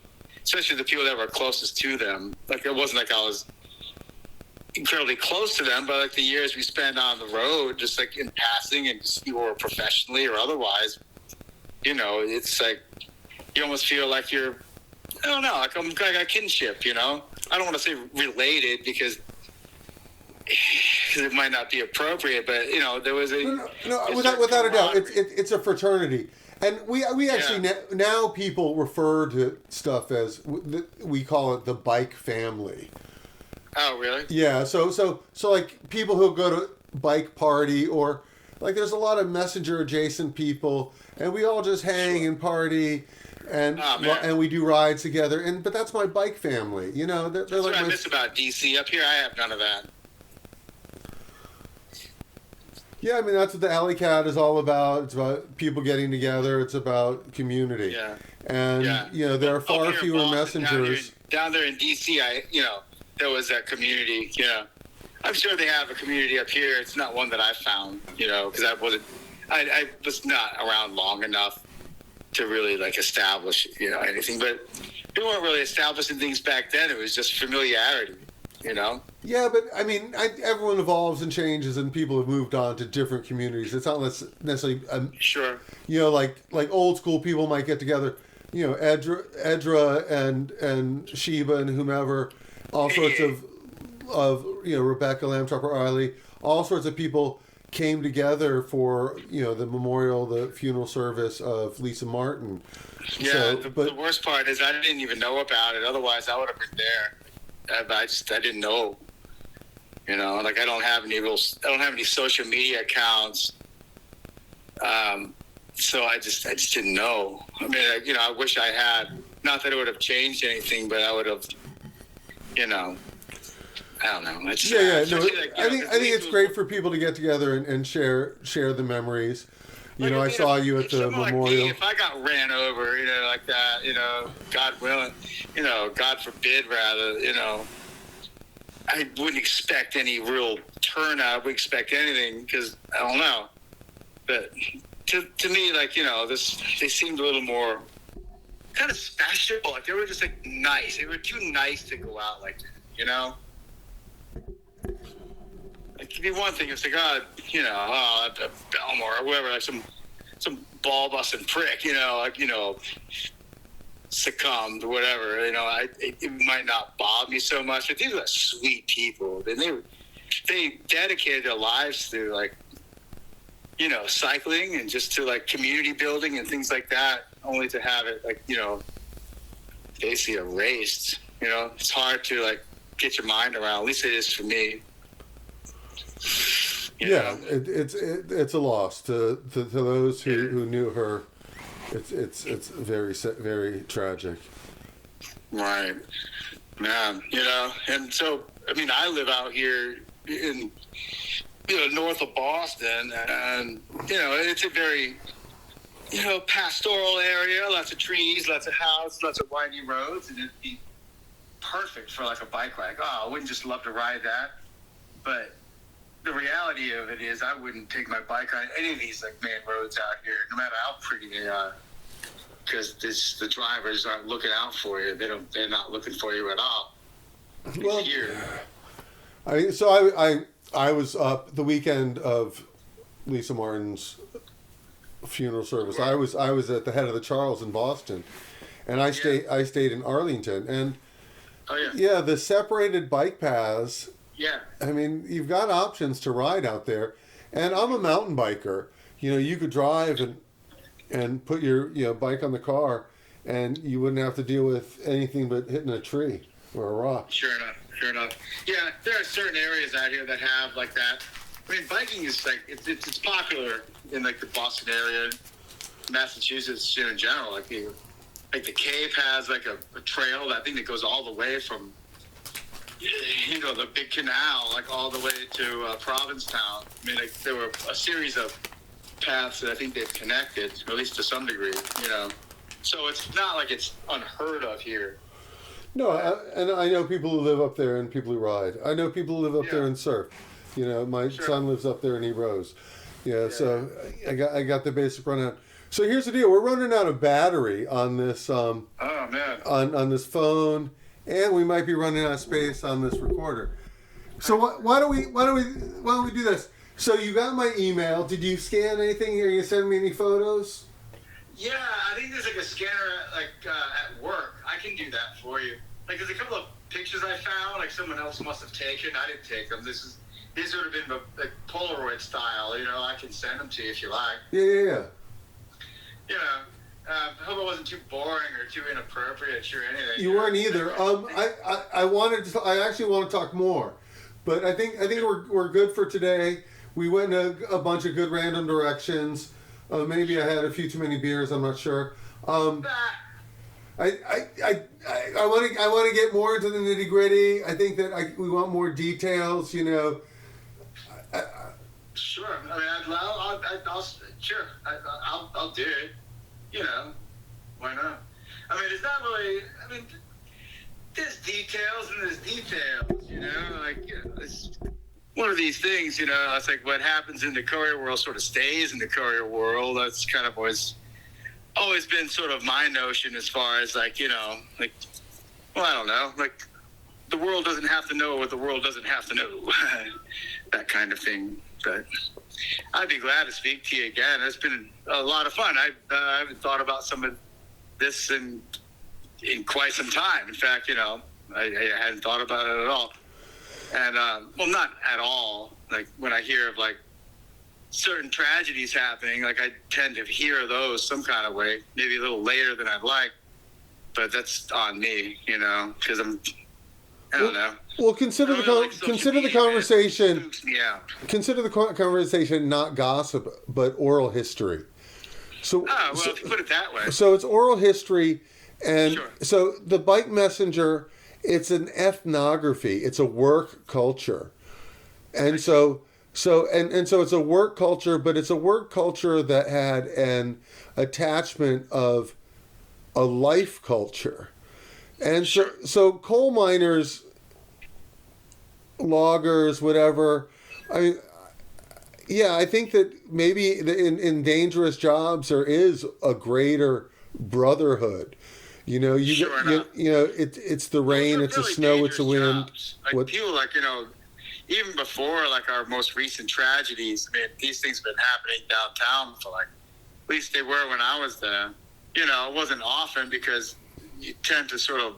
especially the people that were closest to them. It wasn't I was incredibly close to them, but the years we spent on the road, just in passing, and just or professionally or otherwise, it's you almost feel like you're, I don't know, I'm a kinship. I don't want to say related because it might not be appropriate, but there was a without a doubt, it's a fraternity. And we actually now people refer to stuff as we call it the bike family. Oh, really? Yeah. So people who go to bike party or there's a lot of messenger adjacent people, and we all just hang and party, and we do rides together. But that's my bike family. That's what I miss about DC. Up here, I have none of that. Yeah, I mean, that's what the Alley Cat is all about. It's about people getting together. It's about community. Yeah. And, there are far fewer messengers. Down there in D.C., there was that community, I'm sure they have a community up here. It's not one that I found, because I was not around long enough to really, establish, anything. But we weren't really establishing things back then. It was just familiarity, Yeah, but I mean, everyone evolves and changes, and people have moved on to different communities. It's not necessarily sure. Like old school people might get together. Edra and Sheba and whomever, all sorts of Rebecca Lamtrupper Riley, all sorts of people came together for the memorial, the funeral service of Lisa Martin. Yeah, the worst part is I didn't even know about it. Otherwise, I would have been there. I didn't know. I don't have any social media accounts. So I just didn't know. I mean, I wish I had. Not that it would have changed anything, but I would have. I don't know. It's, I think it's great for people to get together and share the memories. I saw you at the memorial. If I got ran over, like that, God willing, God forbid, rather, I wouldn't expect any real turnout. I wouldn't expect anything because I don't know. But to me, they seemed a little more kind of special. They were just nice. They were too nice to go out like that, It'd be one thing if Belmore or whoever, some ball busting prick, succumbed, whatever. It might not bother me so much. But these are sweet people, and they dedicated their lives to like, cycling and just to like community building and things like that, only to have it like, basically erased. It's hard to like get your mind around. At least it is for me. It's a loss to those who knew her. It's very, very tragic. Right. Man, and so, I mean, I live out here in, north of Boston, and, it's a very, pastoral area, lots of trees, lots of houses, lots of winding roads, and it'd be perfect for like a bike ride. Oh, I wouldn't just love to ride that, but the reality of it is I wouldn't take my bike on any of these like main roads out here, no matter how pretty they are, because the drivers aren't looking out for you. They're not looking for you at all. Well, here. I was up the weekend of Lisa Martin's funeral service. I was at the head of the Charles in Boston, and I stayed in Arlington, and the separated bike paths. Yeah. I mean, you've got options to ride out there, and I'm a mountain biker. You could drive and put your bike on the car, and you wouldn't have to deal with anything but hitting a tree or a rock. Sure enough. Yeah, there are certain areas out here that have like that. I mean, biking is like it's popular in like the Boston area, Massachusetts in general. Like the Cape has like a trail, I think, that goes all the way from the big canal, like all the way to Provincetown. I mean, like, there were a series of paths that I think they've connected, at least to some degree. So it's not like it's unheard of here. No, and I know people who live up there and people who ride. I know people who live up there and surf. My son lives up there and he rows. So I got the basic rundown. So here's the deal: we're running out of battery on this. Oh man! On this phone, and we might be running out of space on this recorder. So why don't we do this? So you got my email. Did you scan anything here? You send me any photos? Yeah, I think there's like a scanner at work. I can do that for you. Like, there's a couple of pictures I found, like someone else must have taken. I didn't take them. These would have been like Polaroid style. I can send them to you if you like. Yeah. I hope it wasn't too boring or too inappropriate or anything. You weren't either. I actually want to talk more, but I think we're good for today. We went in a bunch of good random directions. Maybe I had a few too many beers. I'm not sure. I want to get more into the nitty gritty. I think that we want more details. Sure. I mean, I'll do it. Why not? I mean, it's not really. I mean, there's details and there's details. It's one of these things. It's like what happens in the courier world sort of stays in the courier world. That's kind of always been sort of my notion as far as I don't know, like the world doesn't have to know what the world doesn't have to know, that kind of thing. But I'd be glad to speak to you again. It's been a lot of fun. I haven't thought about some of this in quite some time. In fact, I hadn't thought about it at all. And, not at all. Like, when I hear of, like, certain tragedies happening, like, I tend to hear those some kind of way, maybe a little later than I'd like. But that's on me, because I don't know. Well, consider the conversation. Consider the conversation not gossip, but oral history. So, if you put it that way. So it's oral history, and so the Bike Messenger, it's an ethnography. It's a work culture, and so it's a work culture, but it's a work culture that had an attachment of a life culture, and so coal miners, loggers, whatever. I mean, I think that maybe in dangerous jobs there is a greater brotherhood. It's the rain, it's the snow, it's the wind. Like, people, even before our most recent tragedies. I mean, these things have been happening downtown for at least they were when I was there. It wasn't often because you tend to sort of,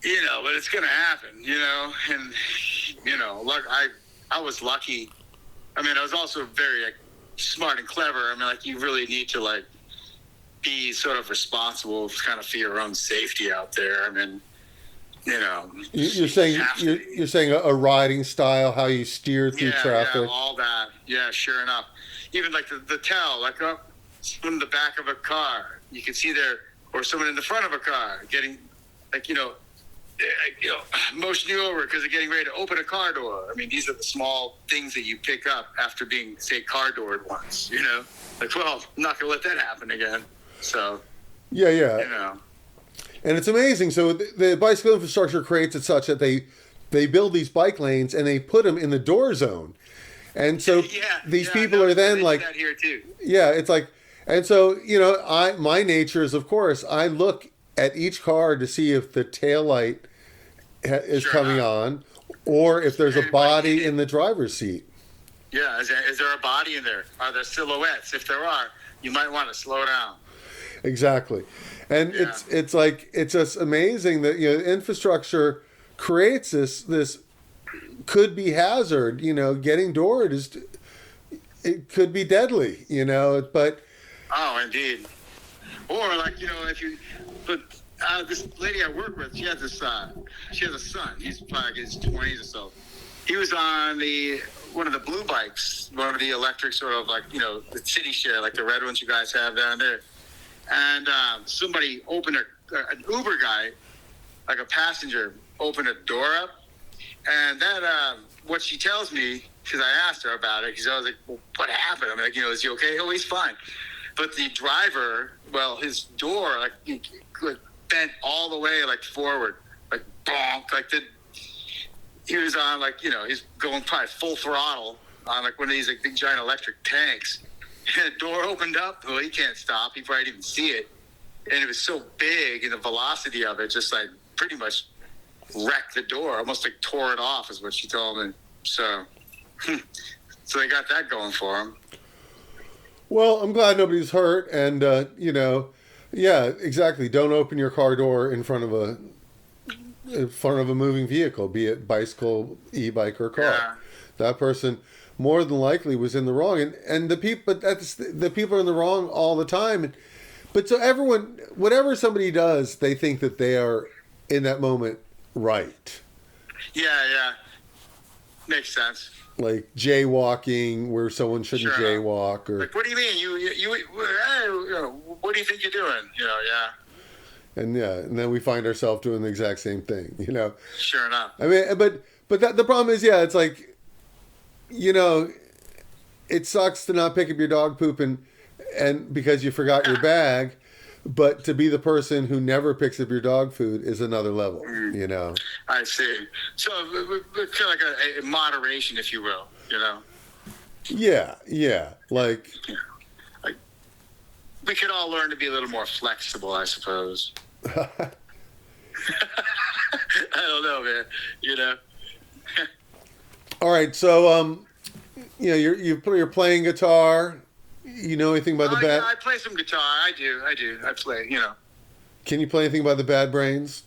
but it's going to happen, and, look, I was lucky. I mean, I was also very smart and clever. I mean, you really need to, be sort of responsible kind of for your own safety out there. I mean, You're saying a riding style, how you steer through traffic. Yeah, all that. Yeah, sure enough. Even the tail, up from the back of a car, you can see there, or someone in the front of a car getting, motioning you over because they're getting ready to open a car door. I mean, these are the small things that you pick up after being, say, car doored once. Well, I'm not going to let that happen again. So. Yeah. And it's amazing. So the bicycle infrastructure creates it such that they build these bike lanes and they put them in the door zone. And so these people are then that here too. Yeah, it's and so, my nature is, of course, I look at each car to see if the taillight is coming on or if there's a body in the driver's seat. Yeah, is there a body in there? Are there silhouettes? If there are, you might want to slow down. Exactly. And it's just amazing that infrastructure creates this could be hazard. Getting doored it could be deadly. But indeed. Or this lady I work with, she has a son. He's probably in his 20s or so. He was on one of the blue bikes, one of the electric sort of the city share, the red ones you guys have down there. And somebody opened an Uber guy, a passenger, opened a door up. And that, what she tells me, because I asked her about it, because I was like, well, what happened? I'm like, is he okay? Oh, he's fine. But the driver, his door, bent all the way, forward, bonk, he was on, he's going probably full throttle on, one of these, big giant electric tanks. And the door opened up. Well, he can't stop. He probably didn't even see it. And it was so big, and the velocity of it just, pretty much wrecked the door. Almost, tore it off is what she told me. So they got that going for him. Well, I'm glad nobody's hurt. And, yeah, exactly. Don't open your car door in front of a moving vehicle, be it bicycle, e-bike, or car. Yeah. That person more than likely was in the wrong, and the people are in the wrong all the time. But so everyone, whatever somebody does, they think that they are in that moment right. Yeah, makes sense. Jaywalking, where someone shouldn't jaywalk, or what do you mean? What do you think you're doing? And then we find ourselves doing the exact same thing. Sure enough. I mean, but the problem is, it's it sucks to not pick up your dog poop and because you forgot your bag, but to be the person who never picks up your dog food is another level, I see. So it's kind of a moderation, if you will, Yeah. We could all learn to be a little more flexible, I suppose. I don't know, man. All right, so you're playing guitar. You know anything about the Bad? Yeah, I play some guitar. I do. I play. Can you play anything about the Bad Brains?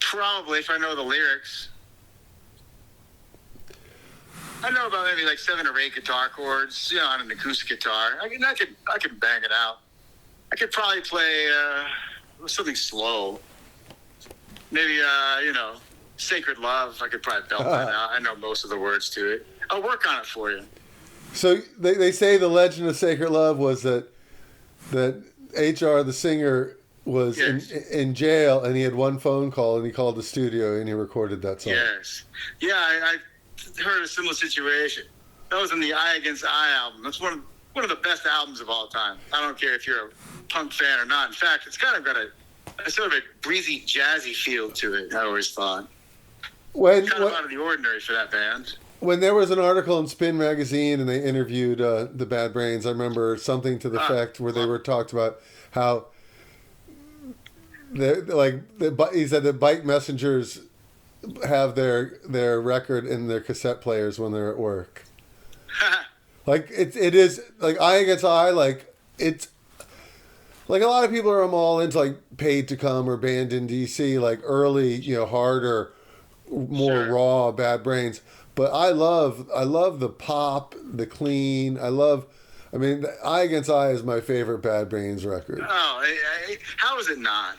Probably, if I know the lyrics. I know about maybe 7 or 8 guitar chords, on an acoustic guitar. I can bang it out. I could probably play something slow. Maybe Sacred Love. I could probably belt that out. I know most of the words to it. I'll work on it for you. So they say the legend of Sacred Love was that HR, the singer, was in jail, and he had one phone call, and he called the studio and he recorded that song. Yes. Yeah, I heard a similar situation. That was in the Eye Against Eye album. That's one of the best albums of all time. I don't care if you're a punk fan or not. In fact, it's kind of got a sort of a breezy, jazzy feel to it, I always thought. Kind of out of the ordinary for that band. When there was an article in Spin Magazine and they interviewed the Bad Brains, I remember something to the effect where they were talked about how he said that bike messengers have their record in their cassette players when they're at work. It is Eye Against Eye, it's like a lot of people are all into like Paid to Come or Banned in DC, like early, harder, more Sure. raw Bad Brains. But I love the pop, the clean. I mean, Eye Against Eye is my favorite Bad Brains record. Oh, how is it not?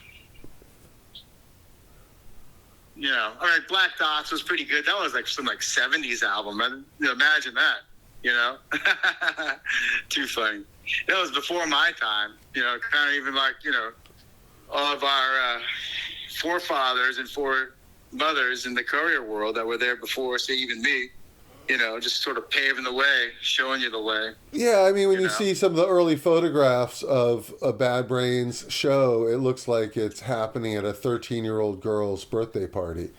All right, Black Dots was pretty good. That was like some like 70s album. Imagine that, Too funny. That was before my time, kind of even like, all of our forefathers and foremothers in the courier world that were there before, say even me, just sort of paving the way, showing you the way. Yeah, I mean, when you see some of the early photographs of a Bad Brains show, it looks like it's happening at a 13-year-old girl's birthday party.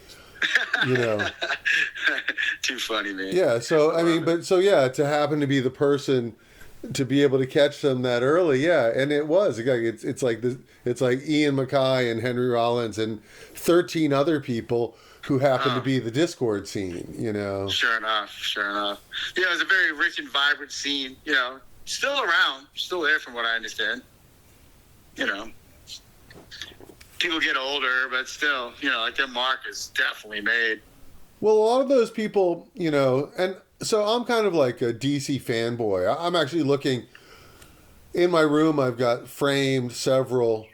Too funny, man. Yeah, so, I mean, to happen to be the person to be able to catch them that early, yeah, and it was. It's like Ian MacKaye and Henry Rollins and 13 other people who happened to be the Discord scene, Sure enough. Yeah, it was a very rich and vibrant scene, still around, still there from what I understand. People get older, but still, like their mark is definitely made. Well, a lot of those people, and so I'm kind of like a DC fanboy. I'm actually looking, in my room, I've got framed several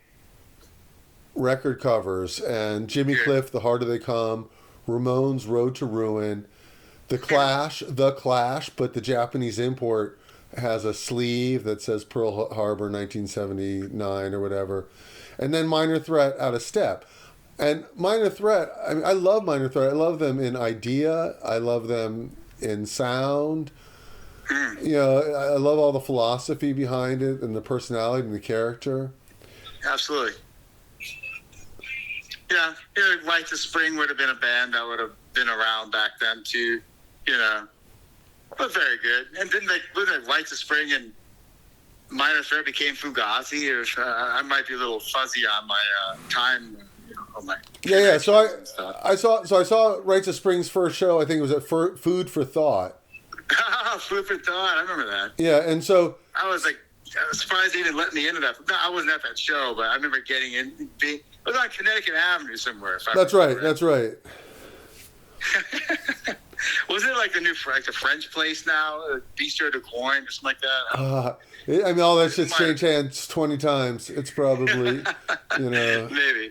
record covers, and Jimmy Cliff, The Harder They Come, Ramones, Road to Ruin, The Clash, but the Japanese import has a sleeve that says Pearl Harbor 1979 or whatever, and then Minor Threat, Out of Step. And Minor Threat, I mean, I love Minor Threat. I love them in idea. I love them in sound. I love all the philosophy behind it and the personality and the character. Absolutely. Yeah, Right to Spring would have been a band that would have been around back then too, but very good. And then Right to Spring and Minor Threat became Fugazi. I might be a little fuzzy on my time. Yeah. So I saw Right to Spring's first show. I think it was at Food for Thought. Food for Thought. I remember that. Yeah, and so I was surprised they didn't let me into that. No, I wasn't at that show, but I remember getting in. It was on Connecticut Avenue somewhere. That's right. That's right. Was it like the French place now, Bistro du Coin or something like that? I mean, all that shit's changed hands 20 times. It's probably, Maybe.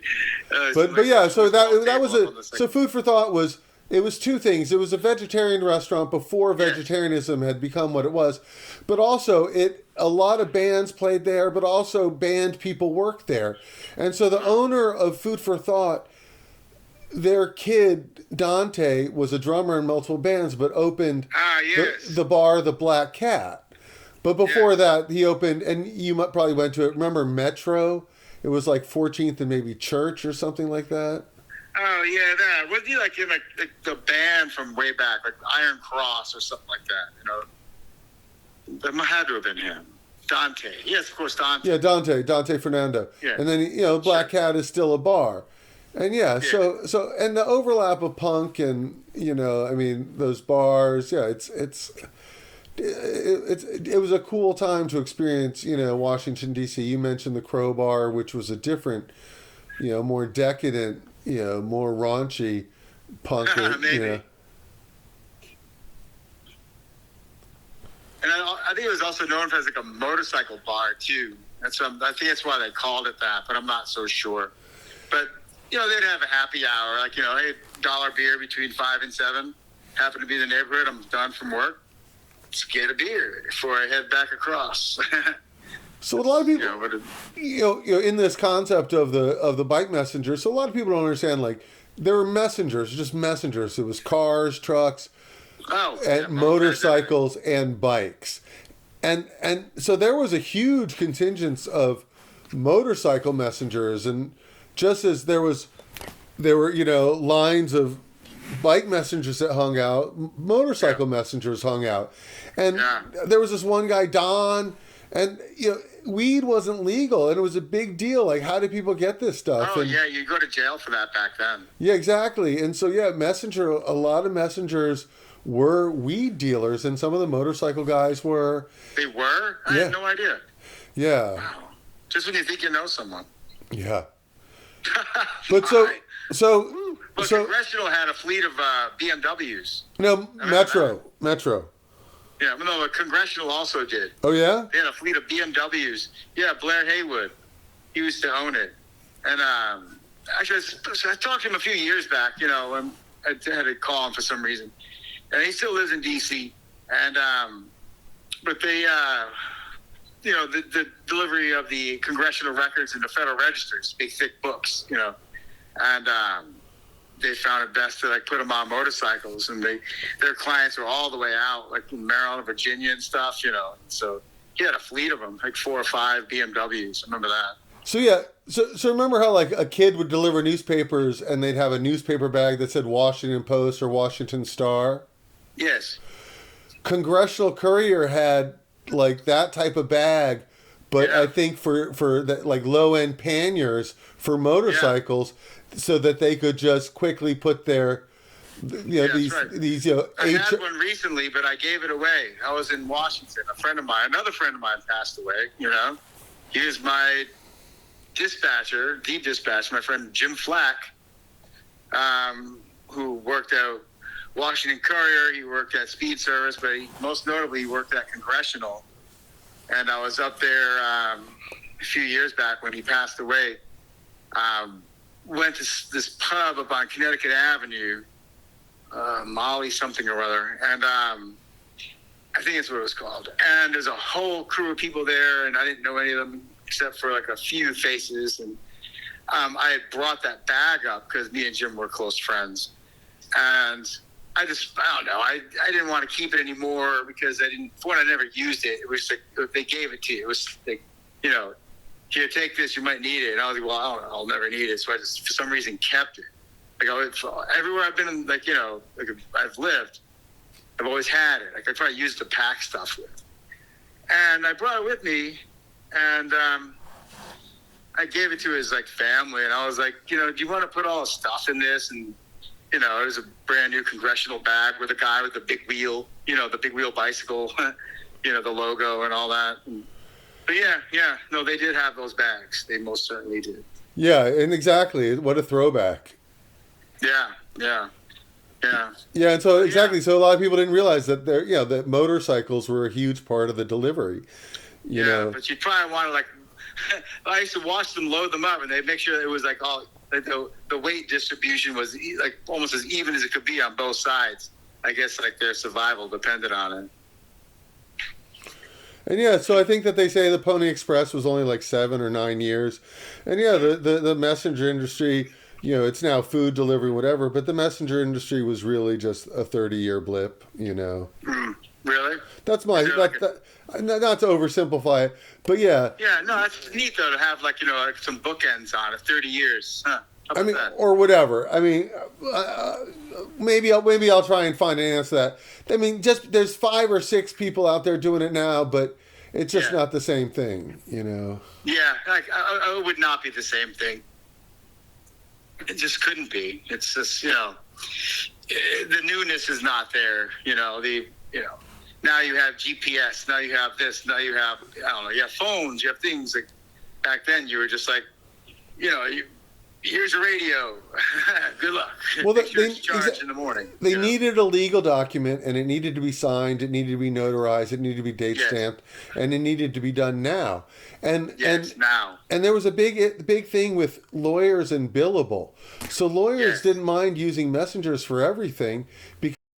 But yeah, so that was so Food for Thought was, it was two things. It was a vegetarian restaurant before vegetarianism had become what it was, but also a lot of bands played there, but also band people worked there. And so the owner of Food for Thought, their kid, Dante, was a drummer in multiple bands, but opened the bar, The Black Cat. But before that, he opened, and you probably went to it, remember Metro? It was like 14th and maybe Church or something like that. Oh, yeah, that. Was he like in the band from way back, like Iron Cross or something like that, That had to have been him. Dante. Yes, of course, Dante. Yeah, Dante Fernando. Yeah. And then, Black Cat is still a bar. And so and the overlap of punk and, those bars, it was a cool time to experience, Washington, D.C. You mentioned the Crowbar, which was a different, more decadent, more raunchy punk. Maybe. And I think it was also known as like a motorcycle bar too. I think that's why they called it that, but I'm not so sure. But they'd have a happy hour, like hey, $1 beer between 5 and 7. Happen to be in the neighborhood. I'm done from work. Let's get a beer before I head back across. So a lot of people, in this concept of the bike messenger, so a lot of people don't understand. Like there were messengers, just messengers. It was cars, trucks, and motorcycles and bikes, and so there was a huge contingent of motorcycle messengers, and just as there were lines of bike messengers that hung out, motorcycle messengers hung out, and there was this one guy, Don, and weed wasn't legal, and it was a big deal. Like, how did people get this stuff? Oh, you go to jail for that back then. Yeah, exactly. And so, a lot of messengers were weed dealers, and some of the motorcycle guys were. They were? I had no idea. Yeah. Wow. Just when you think you know someone. Yeah. But so Well, Congressional had a fleet of BMWs. No, Metro. Yeah, no, but Congressional also did. Oh yeah. They had a fleet of BMWs. Yeah, Blair Haywood, he used to own it. And actually, I talked to him a few years back. You know, I had to call him for some reason, and he still lives in D.C. And but they, you know, the delivery of the congressional records in the Federal Registers, big thick books, you know, and they found it best to like put them on motorcycles, and their clients were all the way out, like in Maryland, Virginia, and stuff, you know. So he had a fleet of them, like 4 or 5 BMWs. I remember that. So yeah, so remember how like a kid would deliver newspapers and they'd have a newspaper bag that said Washington Post or Washington Star? Yes. Congressional Courier had like that type of bag, but I think for the, like low end panniers for motorcycles, so that they could just quickly put their, you know, these you know. I had one recently, but I gave it away. I was in Washington. Another friend of mine passed away. You know, he was my dispatcher, my friend Jim Flack, who worked at Washington Courier. He worked at Speed Service, but most notably he worked at Congressional. And I was up there a few years back when he passed away. Went to this pub up on Connecticut Avenue, Molly something or other, and I think that's what it was called. And there's a whole crew of people there, and I didn't know any of them except for like a few faces. And I had brought that bag up because me and Jim were close friends, and I don't know. I didn't want to keep it anymore because I never used it. It was like they gave it to you. It was like, you know, here, take this. You might need it. And I was like, well, I'll never need it. So I just, for some reason, kept it. Like everywhere I've been, like, you know, like I've lived, I've always had it. Like I try to use it to pack stuff with. And I brought it with me, and I gave it to his like family, and I was like, you know, do you want to put all the stuff in this? And you know, it was a brand new Congressional bag with a guy with the big wheel, you know, the big wheel bicycle, you know, the logo and all that. But no, they did have those bags. They most certainly did. Yeah, and exactly. What a throwback. Yeah. And so exactly. So a lot of people didn't realize that that motorcycles were a huge part of the delivery. You know, but you probably want to like. I used to watch them load them up, and they make sure it was like all. Like the weight distribution was like almost as even as it could be on both sides. I guess like their survival depended on it. And so I think that they say the Pony Express was only like 7 or 9 years. And the messenger industry, you know, it's now food delivery, whatever, but the messenger industry was really just a 30-year blip, you know. Really? That's my, not to oversimplify it, but yeah. Yeah, no, it's neat though to have like, you know, like some bookends on it, 30 years. Huh. I mean, that? Or whatever. I mean, maybe I'll try and find an answer to that. I mean, just there's 5 or 6 people out there doing it now, but it's just not the same thing, you know. Yeah, like it would not be the same thing. It just couldn't be. It's just, you know, the newness is not there. You know, now you have GPS. Now you have this. Now you have, I don't know. You have phones. You have things. Like back then, you were just like, you know, here's a radio. Good luck. Well, they charge in the morning. They needed a legal document, and it needed to be signed. It needed to be notarized. It needed to be date stamped, and it needed to be done now. And now. And there was a big thing with lawyers and billable. So lawyers didn't mind using messengers for everything because